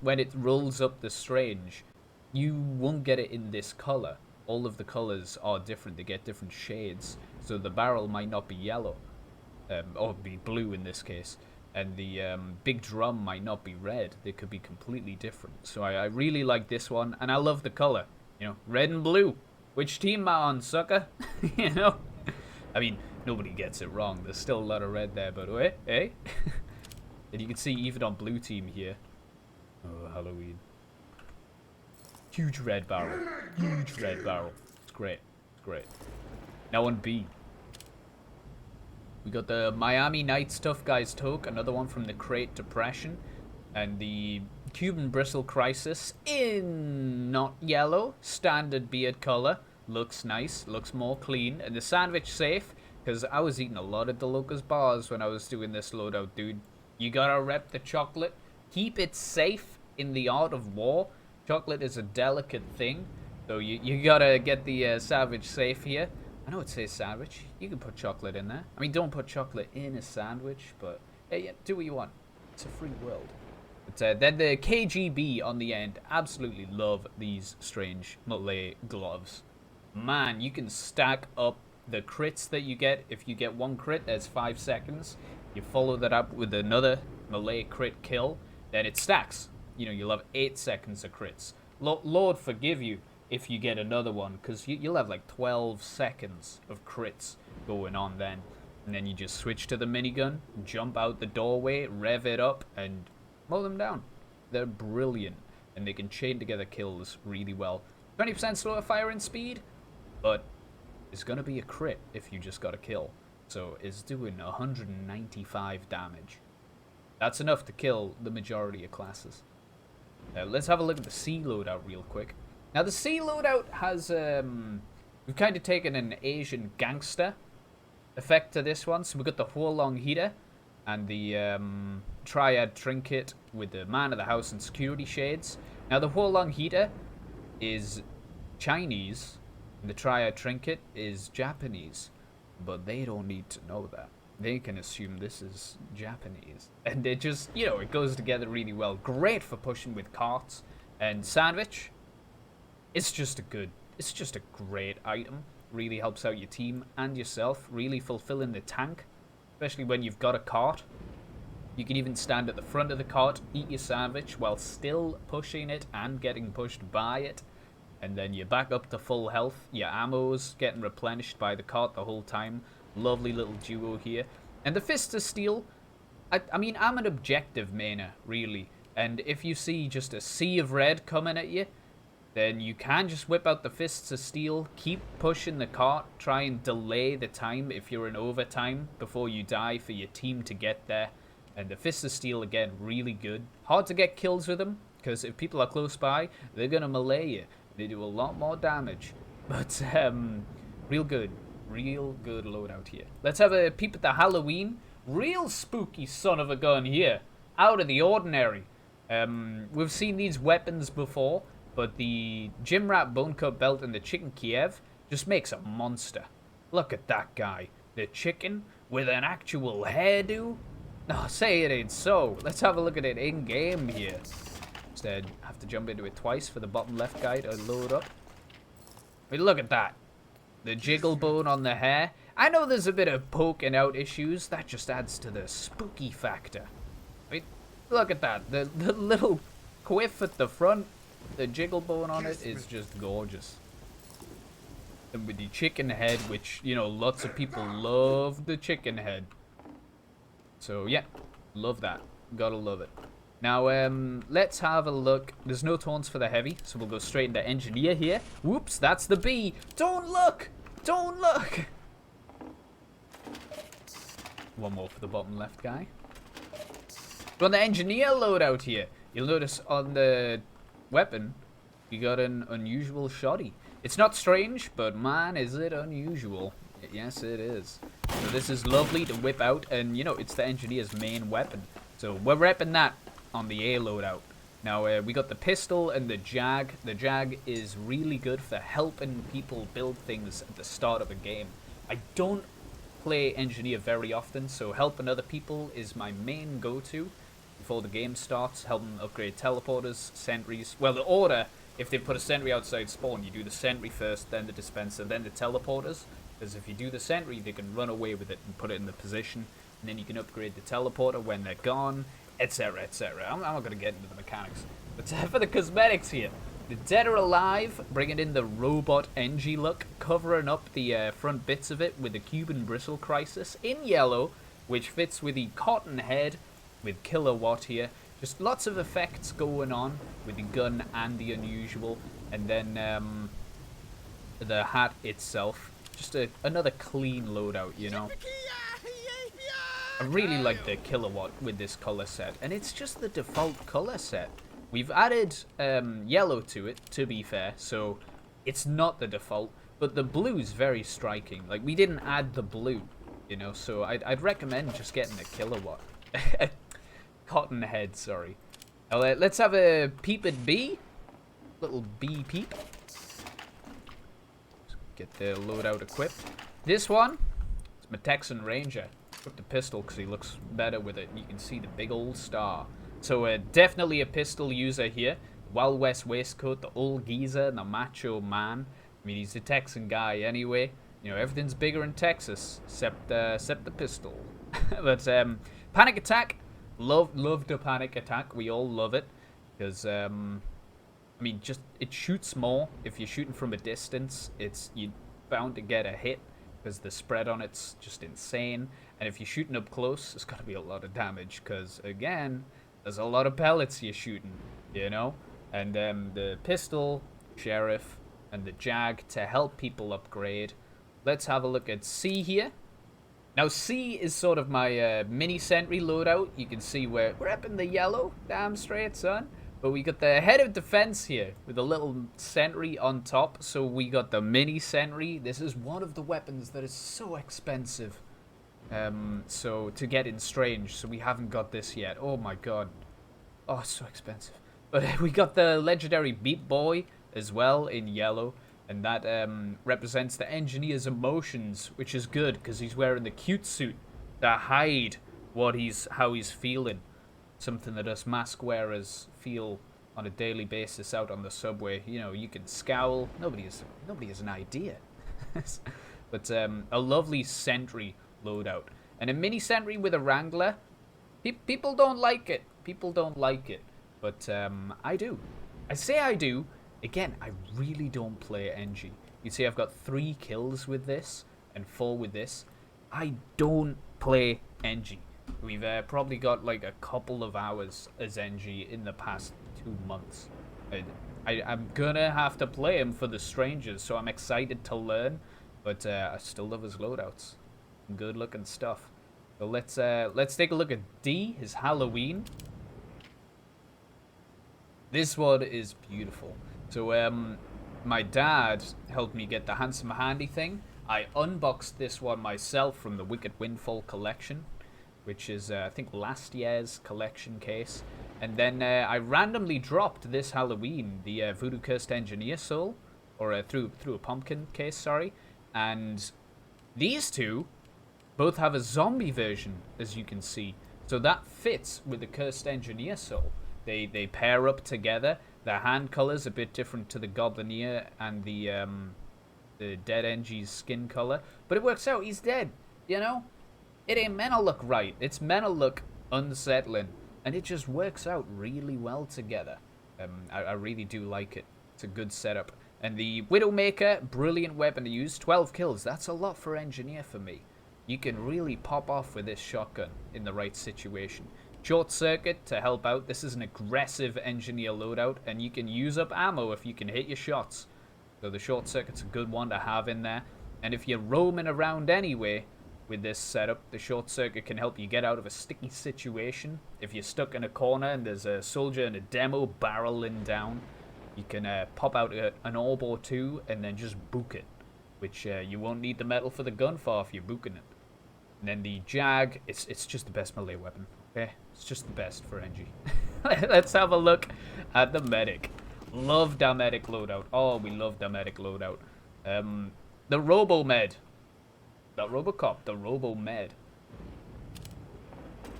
when it rolls up the Strange, you won't get it in this color. All of the colors are different. They get different shades. So the barrel might not be yellow, or be blue in this case. And the big drum might not be red. They could be completely different. So I really like this one. And I love the color. You know, red and blue. Which team am I on, sucker? You know? I mean, nobody gets it wrong. There's still a lot of red there, but eh? And you can see even on blue team here. Oh, Halloween. Huge red barrel. Huge red barrel. It's great. It's great. Now on B. We got the Miami Nights Tough Guys Toke, another one from the Crate Depression, and the Cuban Bristle Crisis in not yellow, standard beard color. Looks nice, looks more clean, and the Sandwich Safe, because I was eating a lot of DeLuca's bars when I was doing this loadout, dude. You gotta rep the chocolate, keep it safe in the art of war. Chocolate is a delicate thing, so you gotta get the Sandwich Safe here. I know it says sandwich. You can put chocolate in there. I mean, don't put chocolate in a sandwich, but hey, yeah, do what you want. It's a free world. But then the KGB on the end. Absolutely love these strange melee gloves. Man, you can stack up the crits that you get. If you get one crit, that's 5 seconds. You follow that up with another melee crit kill, then it stacks. You know, you'll have 8 seconds of crits. Lord forgive you if you get another one, because you'll have like 12 seconds of crits going on then. And then you just switch to the minigun, jump out the doorway, rev it up, and mow them down. They're brilliant, and they can chain together kills really well. 20% slower firing speed, but it's going to be a crit if you just got a kill. So it's doing 195 damage. That's enough to kill the majority of classes. Let's have a look at the C loadout real quick. Now the C loadout has, we've kind of taken an Asian gangster effect to this one. So we've got the Huolong heater and the triad trinket with the man of the house and security shades. Now the Huolong heater is Chinese and the triad trinket is Japanese, but they don't need to know that. They can assume this is Japanese, and it just, you know, it goes together really well. Great for pushing with carts and sandwich. It's just a great item. Really helps out your team and yourself. Really fulfilling the tank, especially when you've got a cart. You can even stand at the front of the cart, eat your sandwich while still pushing it and getting pushed by it. And then you're back up to full health. Your ammo's getting replenished by the cart the whole time. Lovely little duo here. And the Fists of Steel, I mean, I'm an objective mainer, really. And if you see just a sea of red coming at you, then you can just whip out the Fists of Steel, keep pushing the cart, try and delay the time if you're in overtime before you die for your team to get there. And the Fists of Steel, again, really good. Hard to get kills with them, because if people are close by, they're going to melee you. They do a lot more damage. But, real good. Real good loadout here. Let's have a peep at the Halloween. Real spooky son of a gun here. Out of the ordinary. We've seen these weapons before, but the Gym Rat Bone Cut Belt and the Chicken Kiev just makes a monster. Look at that guy. The chicken with an actual hairdo. Oh, say it ain't so. Let's have a look at it in-game here. Instead, have to jump into it twice for the bottom left guy to load up. I mean, look at that. The jiggle bone on the hair. I know there's a bit of poking out issues. That just adds to the spooky factor. I mean, look at that. The little quiff at the front. The jiggle bone on it is just gorgeous. And with the chicken head, which, you know, lots of people love the chicken head. So, yeah. Love that. Gotta love it. Now, let's have a look. There's no taunts for the heavy, so we'll go straight into engineer here. Whoops, that's the B. Don't look! Don't look! One more for the bottom left guy. We're on the engineer loadout here. You'll notice on the weapon, you got an unusual shoddy. It's not strange, but man, is it unusual. Yes, it is. So this is lovely to whip out, and, you know, it's the engineer's main weapon. So we're repping that on the A loadout. Now, we got the pistol and the Jag. The Jag is really good for helping people build things at the start of a game. I don't play engineer very often, so helping other people is my main go-to before the game starts. Help them upgrade teleporters, sentries. Well, the order, if they put a sentry outside spawn, you do the sentry first, then the dispenser, then the teleporters. Because if you do the sentry, they can run away with it and put it in the position. And then you can upgrade the teleporter when they're gone, etc, etc. I'm not going to get into the mechanics. But for the cosmetics here, the Dead or Alive, bringing in the robot NG look, covering up the front bits of it with the Cuban Bristle Crisis in yellow, which fits with the cotton head with Kilowatt here. Just lots of effects going on with the gun and the unusual. And then the hat itself. Just another clean loadout, you know. I really like the Kilowatt with this color set, and it's just the default color set. We've added yellow to it, to be fair, so it's not the default, but the blue is very striking. Like, we didn't add the blue, you know, so I'd recommend just getting a Kilowatt. Cotton head, sorry. Now, let's have a peep at B. Little B peep. Get the loadout equipped. This one, it's my Texan Ranger. Took the pistol because he looks better with it. And you can see the big old star. So definitely a pistol user here. Wild West waistcoat, the old geezer, and the macho man. I mean, he's a Texan guy anyway. You know, everything's bigger in Texas except the pistol. But panic attack, love the panic attack. We all love it because I mean, just it shoots more if you're shooting from a distance. You're bound to get a hit because the spread on it's just insane. And if you're shooting up close, it's got to be a lot of damage because again, there's a lot of pellets you're shooting, you know. And the pistol, sheriff, and the jag to help people upgrade. Let's have a look at C here. Now C is sort of my mini sentry loadout. You can see we're up in the yellow, damn straight, son. But we got the head of defense here with a little sentry on top. So we got the mini sentry. This is one of the weapons that is so expensive. So to get in strange. So we haven't got this yet. Oh my god. Oh, it's so expensive. But we got the legendary Beat Boy as well in yellow. And that represents the engineer's emotions, which is good because he's wearing the cute suit to hide how he's feeling. Something that us mask wearers feel on a daily basis out on the subway. You know, you can scowl. Nobody has an idea. But a lovely sentry loadout. And a mini sentry with a Wrangler. People don't like it. People don't like it. But I do. I say I do. Again, I really don't play NG. You see I've got 3 kills with this and 4 with this. I don't play NG. We've probably got like a couple of hours as NG in the past 2 months. I'm gonna have to play him for the strangers, so I'm excited to learn. But I still love his loadouts. Good looking stuff. So let's take a look at D, his Halloween. This one is beautiful. So my dad helped me get the Handsome Handy thing. I unboxed this one myself from the Wicked Windfall collection, which is I think last year's collection case. And then I randomly dropped this Halloween, the Voodoo Cursed Engineer Soul, or through a pumpkin case, sorry. And these two both have a zombie version, as you can see. So that fits with the Cursed Engineer Soul. They pair up together. The hand color's a bit different to the Goblineer and the Dead NG's skin color. But it works out. He's dead, you know? It ain't meant to look right. It's meant to look unsettling. And it just works out really well together. I really do like it. It's a good setup. And the Widowmaker, brilliant weapon to use. 12 kills. That's a lot for Engineer for me. You can really pop off with this shotgun in the right situation. Short circuit to help out. This is an aggressive engineer loadout, and you can use up ammo if you can hit your shots. So the short circuit's a good one to have in there. And if you're roaming around anyway with this setup, the short circuit can help you get out of a sticky situation. If you're stuck in a corner and there's a soldier and a demo barreling down, you can pop out an orb or two and then just book it, which you won't need the metal for the gun for if you're booking it. And then the Jag, it's just the best melee weapon. Okay, it's just the best for NG. Let's have a look at the medic. Love the medic loadout. Oh, we love the medic loadout. The Robo-Med. Not Robocop, the Robo-Med.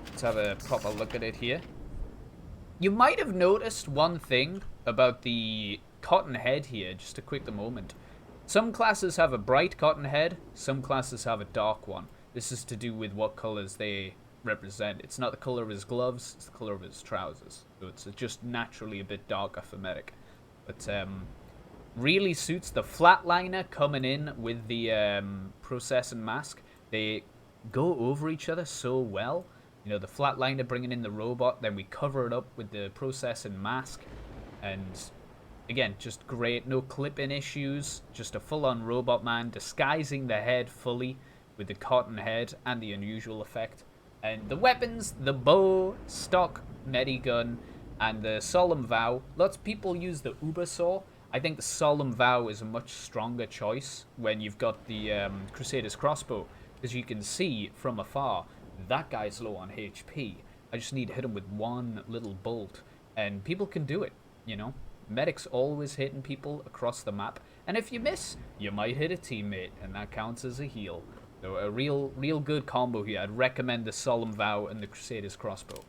Let's have a proper look at it here. You might have noticed one thing about the cotton head here, just a quick moment. Some classes have a bright cotton head, some classes have a dark one. This is to do with what colors they represent. It's not the color of his gloves, it's the color of his trousers. So it's just naturally a bit darker for medic. But really suits the flatliner coming in with the process and mask. They go over each other so well. You know, the flatliner bringing in the robot, then we cover it up with the process and mask. And again, just great. No clip-in issues. Just a full-on robot man disguising the head fully with the cotton head and the unusual effect. And the weapons, the bow, stock medigun, and the Solemn Vow. Lots of people use the Uber Saw. I think the Solemn Vow is a much stronger choice when you've got the Crusader's Crossbow. As you can see from afar, that guy's low on HP. I just need to hit him with one little bolt. And people can do it, you know. Medic's always hitting people across the map. And if you miss, you might hit a teammate, and that counts as a heal. So a real good combo here. I'd recommend the Solemn Vow and the Crusader's Crossbow.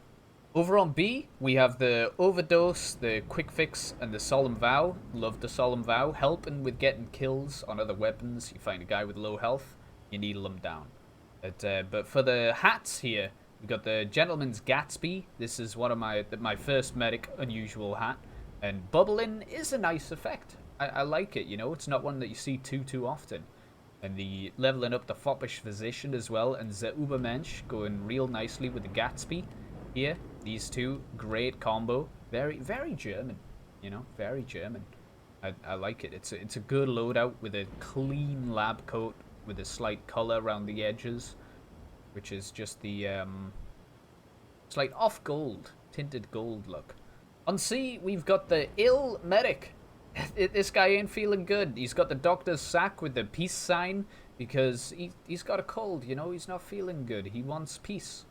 Over on B, we have the Overdose, the Quick Fix, and the Solemn Vow. Love the Solemn Vow. Helping with getting kills on other weapons. You find a guy with low health, you needle him down. But for the hats here, we got the Gentleman's Gatsby. This is one of my first medic unusual hat. And bubbling is a nice effect. I like it, you know. It's not one that you see too often. And the leveling up the Foppish Physician as well. And the Ubermensch going real nicely with the Gatsby here. These two, great combo. Very, very German, you know, very German. I like it. It's a good loadout with a clean lab coat with a slight color around the edges, which is just the slight off gold, tinted gold look. On C, we've got the ill medic. This guy ain't feeling good. He's got the doctor's sack with the peace sign because he's got a cold, you know. He's not feeling good. He wants peace.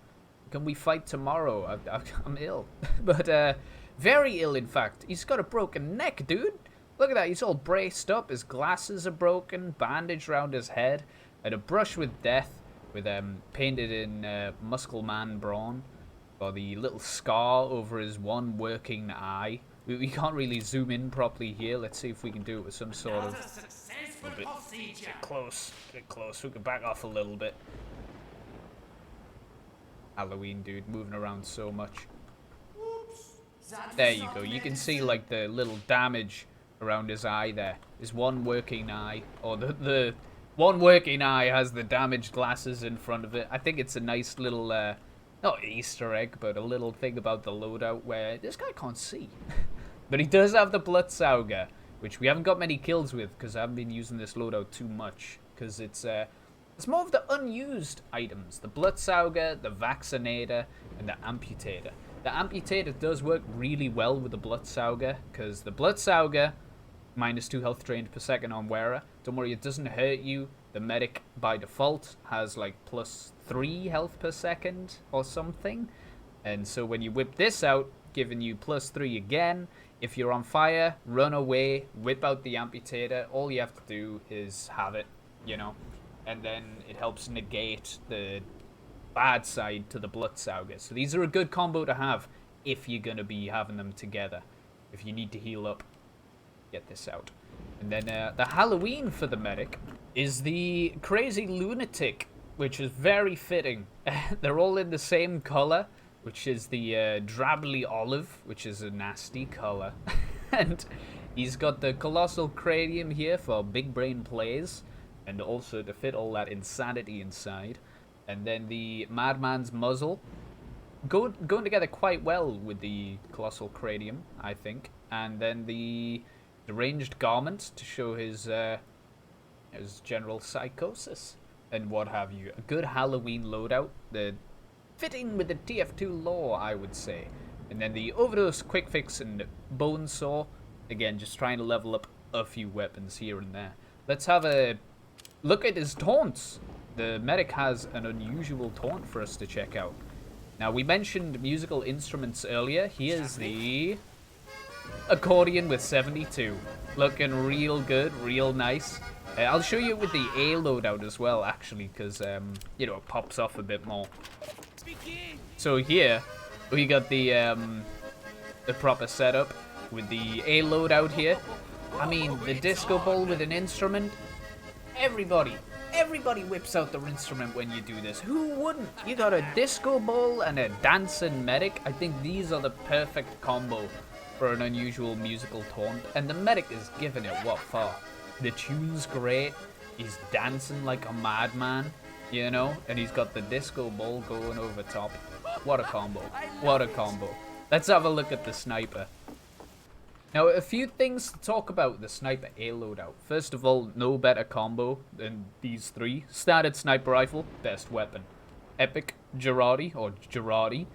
Can we fight tomorrow? I'm ill. But, very ill, in fact. He's got a broken neck, dude. Look at that. He's all braced up. His glasses are broken. Bandage around his head. And a brush with death with, painted in, Muscle Man brawn. Or the little scar over his one working eye. We can't really zoom in properly here. Let's see if we can do it with some sort of... Get close. Get close. We can back off a little bit. Halloween dude moving around so much. There you go. You can see like the little damage around his eye there. His one working eye, or the one working eye has the damaged glasses in front of it. I think it's a nice little not Easter egg, but a little thing about the loadout where this guy can't see. But he does have the Blutsauger, which we haven't got many kills with because I haven't been using this loadout too much because it's more of the unused items. The Blutsauger, the Vaccinator, and the Amputator. The Amputator does work really well with the Blutsauger, because the Blutsauger, -2 health drained per second on wearer. Don't worry, it doesn't hurt you. The medic, by default, has like +3 health per second or something. And so when you whip this out, giving you +3 again. If you're on fire, run away, whip out the Amputator. All you have to do is have it, you know. And then it helps negate the bad side to the Blutsauger. So these are a good combo to have if you're going to be having them together. If you need to heal up, get this out. And then the Halloween for the medic is the Crazy Lunatic, which is very fitting. They're all in the same color, which is the drably olive, which is a nasty color. And he's got the Colossal Cranium here for big brain plays. And also to fit all that insanity inside. And then the Madman's Muzzle. Going together quite well with the Colossal Cranium, I think. And then the Deranged Garment to show his general psychosis. And what have you. A good Halloween loadout. Fitting with the TF2 lore, I would say. And then the Overdose, Quick Fix, and Bone Saw. Again, just trying to level up a few weapons here and there. Let's have a... look at his taunts. The medic has an unusual taunt for us to check out. Now, we mentioned musical instruments earlier. Here's the accordion with 72. Looking real good, real nice. I'll show you with the A loadout as well, actually, because, you know, it pops off a bit more. So here, we got the proper setup with the A loadout here. I mean, the disco ball with an instrument. Everybody whips out their instrument when you do this. Who wouldn't? You got a disco ball and a dancing medic. I think these are the perfect combo for an unusual musical taunt. And the medic is giving it what for. The tune's great. He's dancing like a madman, you know? And he's got the disco ball going over top. What a combo. What a combo. Let's have a look at the sniper. Now, a few things to talk about the Sniper A loadout. First of all, no better combo than these three. Standard sniper rifle, best weapon. Epic Girardi, or Girardi.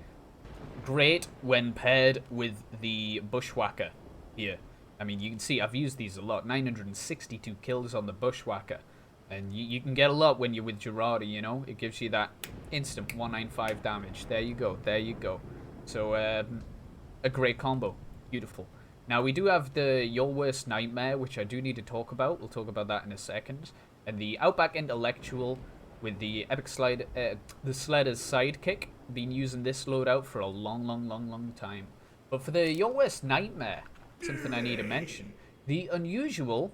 Great when paired with the Bushwhacker here. I mean, you can see I've used these a lot. 962 kills on the Bushwhacker. And you can get a lot when you're with Girardi, you know? It gives you that instant 195 damage. There you go, there you go. So, a great combo. Beautiful. Now, we do have the Your Worst Nightmare, which I do need to talk about. We'll talk about that in a second. And the Outback Intellectual with the epic slide, the Sledder's sidekick. Been using this loadout for a long time. But for the Your Worst Nightmare, something I need to mention, the unusual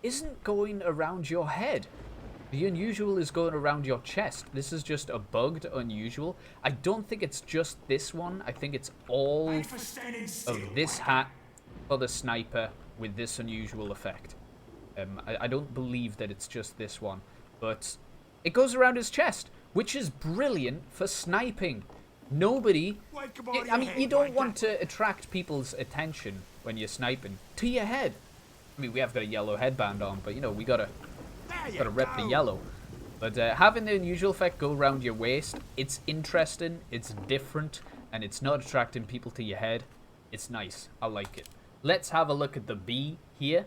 isn't going around your head. The unusual is going around your chest. This is just a bugged unusual. I don't think it's just this one. I think it's all of this hat for the sniper with this unusual effect. I don't believe that it's just this one. But it goes around his chest, which is brilliant for sniping. Nobody... I mean, you don't want to attract people's attention when you're sniping to your head. I mean, we have got a yellow headband on, but, you know, we gotta rep the yellow. But having the unusual effect go around your waist, it's interesting, it's different, and it's not attracting people to your head. It's nice. I like it. Let's have a look at the B here.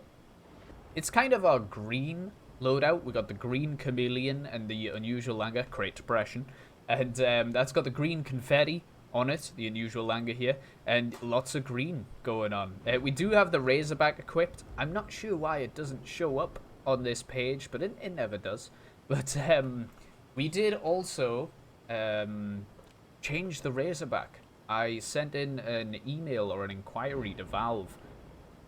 It's kind of a green loadout. We got the green chameleon and the unusual anger, Great Depression. And that's got the green confetti on it, the unusual anger here, and lots of green going on. We do have the Razorback equipped. I'm not sure why it doesn't show up on this page, but it never does. But we did also change the Razorback. I sent in an email or an inquiry to Valve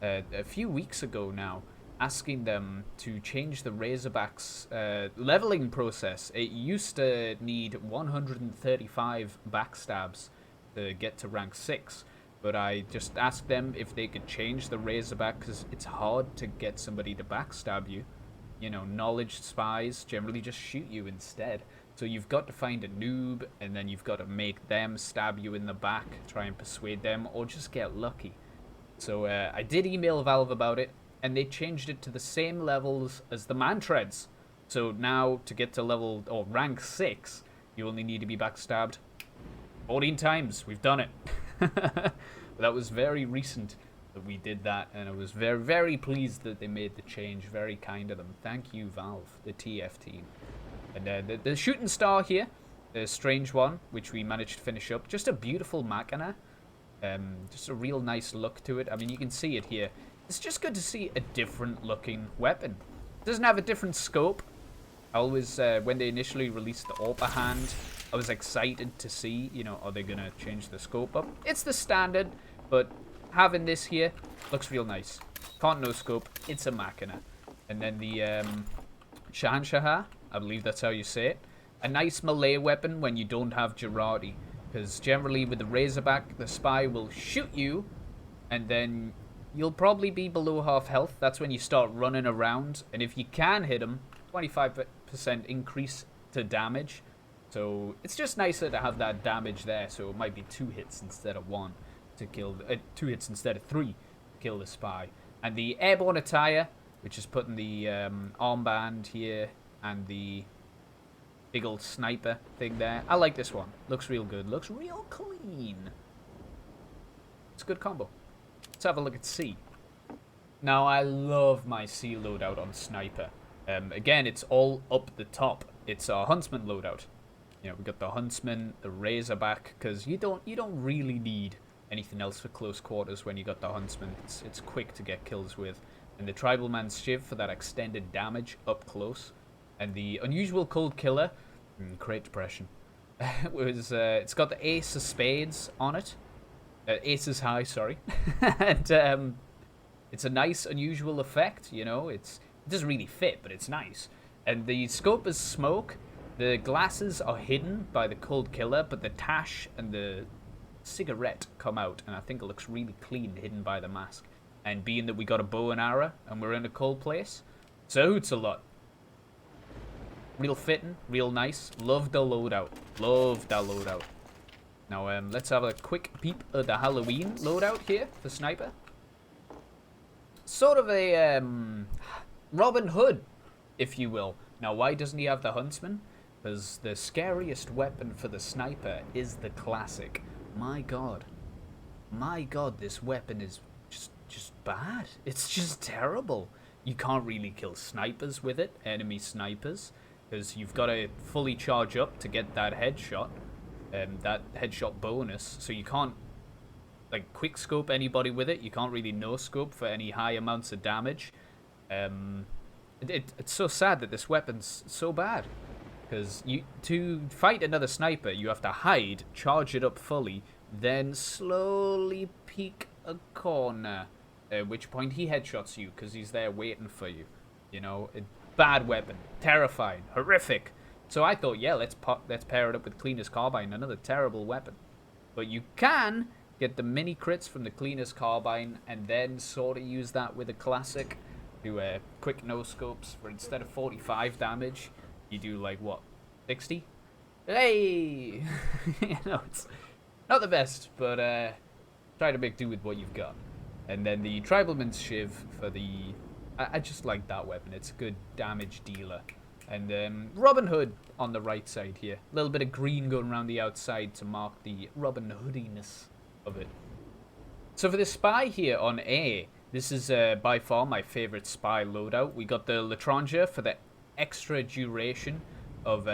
a few weeks ago now, asking them to change the Razorback's leveling process. It used to need 135 backstabs to get to rank 6, but I just asked them if they could change the Razorback because it's hard to get somebody to backstab you. You know, knowledge spies generally just shoot you instead. So you've got to find a noob, and then you've got to make them stab you in the back, try and persuade them, or just get lucky. So I did email Valve about it, and they changed it to the same levels as the Mantreads. So now, to get to level, or rank 6, you only need to be backstabbed 14 times. We've done it. That was very recent that we did that, and I was very, very pleased that they made the change. Very kind of them. Thank you, Valve, the TF team. And the shooting star here, the strange one, which we managed to finish up. Just a beautiful machina. Just a real nice look to it. I mean, you can see it here. It's just good to see a different looking weapon. It doesn't have a different scope. I always, when they initially released the AWP hand, I was excited to see, you know, are they going to change the scope up? It's the standard, but having this here looks real nice. Can't no scope. It's a machina. And then the Shahanshah, I believe that's how you say it. A nice melee weapon when you don't have Girardi. Because generally with the Razorback, the spy will shoot you, and then you'll probably be below half health. That's when you start running around. And if you can hit him, 25% increase to damage. So it's just nicer to have that damage there. So it might be 2 hits instead of 1 to kill, 2 hits instead of 3 to kill the spy. And the airborne attire, which is putting the armband here and the big old sniper thing there. I like this one. Looks real good. Looks real clean. It's a good combo. Let's have a look at C. Now, I love my C loadout on Sniper. Again, it's all up the top. It's our Huntsman loadout. You know, we got the Huntsman, the Razorback, because you don't really need anything else for close quarters when you got the Huntsman. It's quick to get kills with. And the Tribal Man's Shiv for that extended damage up close. And the Unusual Cold Killer, Great Depression. It's got the Ace of Spades on it. Aces High, sorry. And it's a nice, unusual effect, you know. It doesn't really fit, but it's nice. And the scope is smoke. The glasses are hidden by the Cold Killer, but the tash and the cigarette come out, and I think it looks really clean hidden by the mask. And being that we got a bow and arrow, and we're in a cold place, so it's a lot. Real fitting, real nice. Love the loadout. Love that loadout. Now, let's have a quick peep at the Halloween loadout here for Sniper. Sort of a Robin Hood, if you will. Now, why doesn't he have the Huntsman? Because the scariest weapon for the Sniper is the classic. My God. My God, this weapon is just bad. It's just terrible. You can't really kill snipers with it, enemy snipers, because you've got to fully charge up to get that headshot. That headshot bonus, so you can't like quick scope anybody with it. You can't really no scope for any high amounts of damage. It's so sad that this weapon's so bad. Because to fight another sniper, you have to hide, charge it up fully, then slowly peek a corner. At which point he headshots you because he's there waiting for you. You know, a bad weapon, terrifying, horrific. So I thought, yeah, let's pair it up with Cleaner's Carbine, another terrible weapon. But you can get the mini crits from the Cleaner's Carbine and then sort of use that with a classic. Do quick no scopes for instead of 45 damage. You do like what, 60? Hey, you know, it's not the best, but try to make do with what you've got. And then the Tribalman's Shiv for the, I just like that weapon. It's a good damage dealer. And Robin Hood on the right side here. A little bit of green going around the outside to mark the Robin Hoodiness of it. So for the spy here on A, this is by far my favorite spy loadout. We got the L'étranger for the extra duration of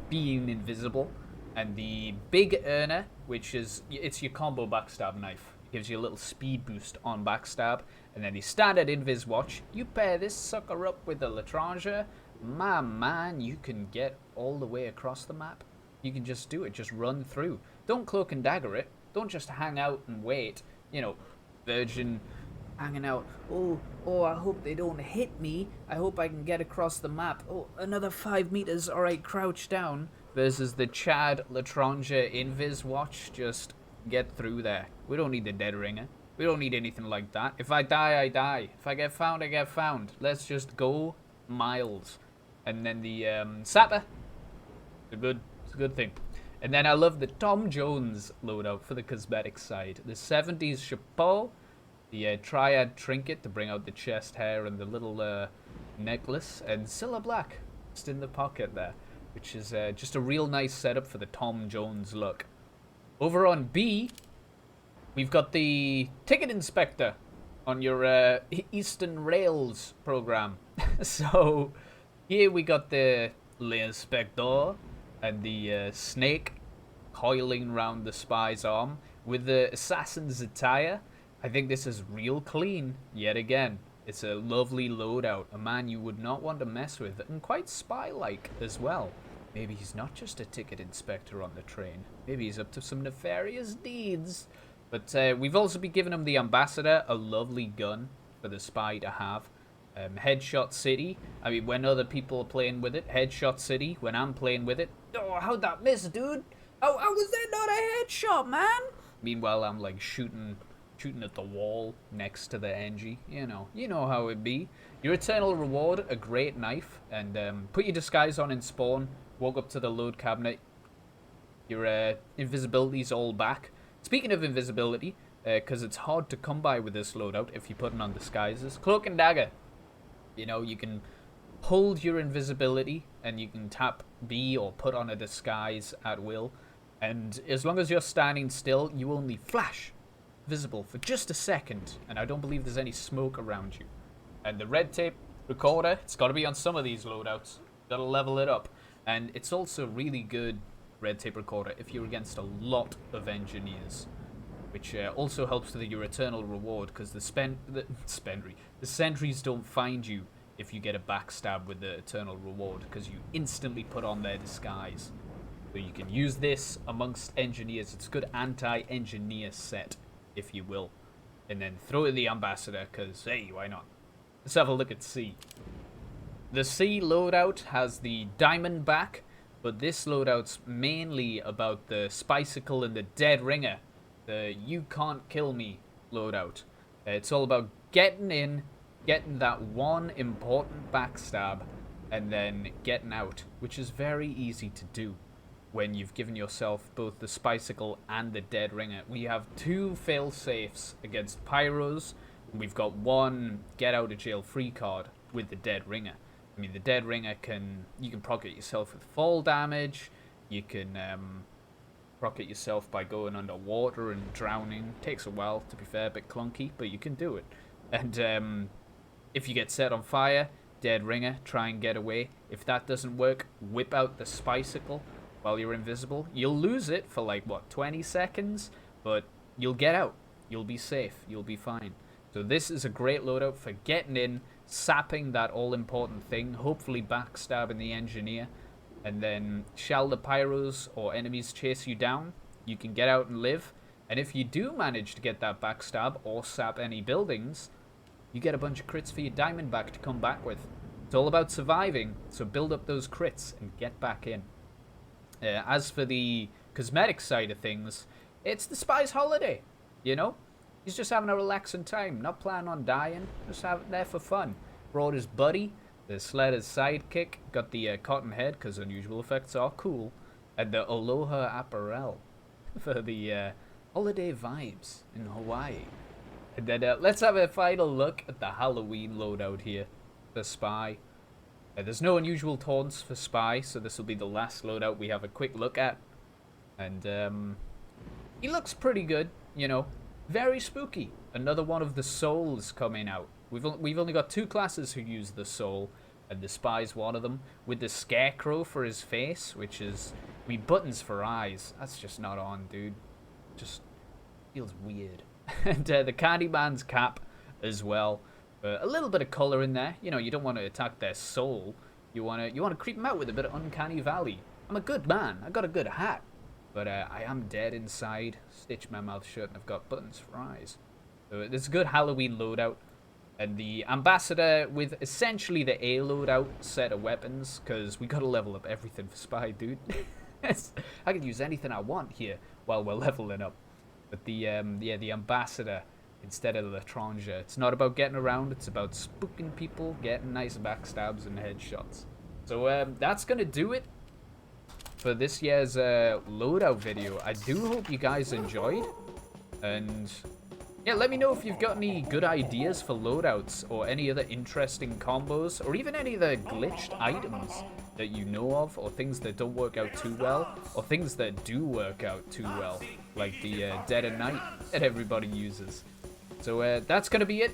being invisible, and the big earner, which is it's your combo backstab knife. It gives you a little speed boost on backstab, and then the standard invis watch. You pair this sucker up with the L'étranger, my man, you can get all the way across the map. You can just do it, just run through. Don't cloak and dagger it. Don't just hang out and wait. You know, virgin hanging out. Oh, I hope they don't hit me. I hope I can get across the map. Oh, another 5 meters. All right, crouch down. Versus the Chad L'étranger invis watch. Just get through there. We don't need the dead ringer. We don't need anything like that. If I die, I die. If I get found, I get found. Let's just go miles. And then the Sapper. It's a good thing. And then I love the Tom Jones loadout for the cosmetic side. The 70s chapeau. The triad trinket to bring out the chest hair and the little necklace. And Cilla Black just in the pocket there. Which is just a real nice setup for the Tom Jones look. Over on B, we've got the ticket inspector on your Eastern Rails program. So here we got the L'Inspector and the snake coiling around the spy's arm with the assassin's attire. I think this is real clean yet again. It's a lovely loadout, a man you would not want to mess with, and quite spy-like as well. Maybe he's not just a ticket inspector on the train. Maybe he's up to some nefarious deeds. But we've also been giving him the Ambassador, a lovely gun for the spy to have. Headshot City. I mean, when other people are playing with it, Headshot City. When I'm playing with it, oh, how'd that miss, dude? How was that not a headshot, man? Meanwhile, I'm like shooting at the wall next to the NG. You know how it be. Your Eternal Reward, a great knife, and put your disguise on in spawn. Walk up to the load cabinet. Your invisibility's all back. Speaking of invisibility, because it's hard to come by with this loadout if you're putting on disguises. Cloak and Dagger. You know, you can hold your invisibility and you can tap B or put on a disguise at will. And as long as you're standing still, you only flash visible for just a second. And I don't believe there's any smoke around you. And the red tape recorder, it's got to be on some of these loadouts. Got to level it up. And it's also really good red tape recorder if you're against a lot of engineers. Which also helps with your Eternal Reward, because the sentries don't find you if you get a backstab with the Eternal Reward, because you instantly put on their disguise. So you can use this amongst engineers. It's a good anti-engineer set, if you will. And then throw in the Ambassador, because, hey, why not? Let's have a look at C. The C loadout has the Diamond back, but this loadout's mainly about the Spicicle and the Dead Ringer. The You Can't Kill Me loadout. It's all about getting in, getting that one important backstab, and then getting out, which is very easy to do when you've given yourself both the Spicicle and the Dead Ringer. We have 2 fail-safes against Pyros, and we've got 1 get-out-of-jail-free card with the Dead Ringer. I mean, the Dead Ringer you can proc it yourself with fall damage, you can rocket yourself by going underwater and drowning. Takes a while, to be fair, a bit clunky, but you can do it. And if you get set on fire, Dead Ringer, try and get away. If that doesn't work, whip out the Spicicle while you're invisible. You'll lose it for like, what, 20 seconds? But you'll get out. You'll be safe. You'll be fine. So this is a great loadout for getting in, sapping that all-important thing, hopefully backstabbing the engineer. And then shall the pyros or enemies chase you down, you can get out and live. And if you do manage to get that backstab or sap any buildings, you get a bunch of crits for your diamond back to come back with. It's all about surviving, so build up those crits and get back in. As for the cosmetic side of things, it's the spy's holiday, you know? He's just having a relaxing time, not planning on dying, just having there for fun. Brought his buddy, the Sledder's sidekick, got the cotton head, because unusual effects are cool, and the Aloha apparel for the holiday vibes in Hawaii. And then let's have a final look at the Halloween loadout here, the Spy. There's no unusual taunts for Spy, so this will be the last loadout we have a quick look at. And he looks pretty good, you know, very spooky. Another one of the souls coming out. We've only got 2 classes who use the soul, and the Spy's one of them, with the scarecrow for his face, which is, I mean, buttons for eyes. That's just not on, dude. Just feels weird. And the Candyman's cap as well. A little bit of color in there. You know, you don't want to attack their soul. You want to creep them out with a bit of uncanny valley. I'm a good man. I got a good hat. But I am dead inside. Stitch my mouth shut and I've got buttons for eyes. So this is a good Halloween loadout. And the Ambassador with essentially the A loadout set of weapons. Because we got to level up everything for Spy, dude. I can use anything I want here while we're leveling up. But the Ambassador instead of L'Étranger. It's not about getting around, it's about spooking people, getting nice backstabs and headshots. So that's going to do it for this year's loadout video. I do hope you guys enjoyed. And yeah, let me know if you've got any good ideas for loadouts or any other interesting combos or even any of the glitched items that you know of, or things that don't work out too well, or things that do work out too well, like the Dead of Night that everybody uses. So that's going to be it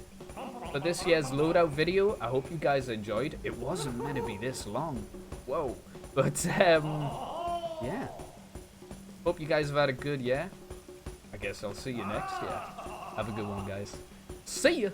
for this year's loadout video. I hope you guys enjoyed. It wasn't meant to be this long. Whoa. But, yeah. Hope you guys have had a good year. I guess I'll see you next year. Have a good one, guys. See ya!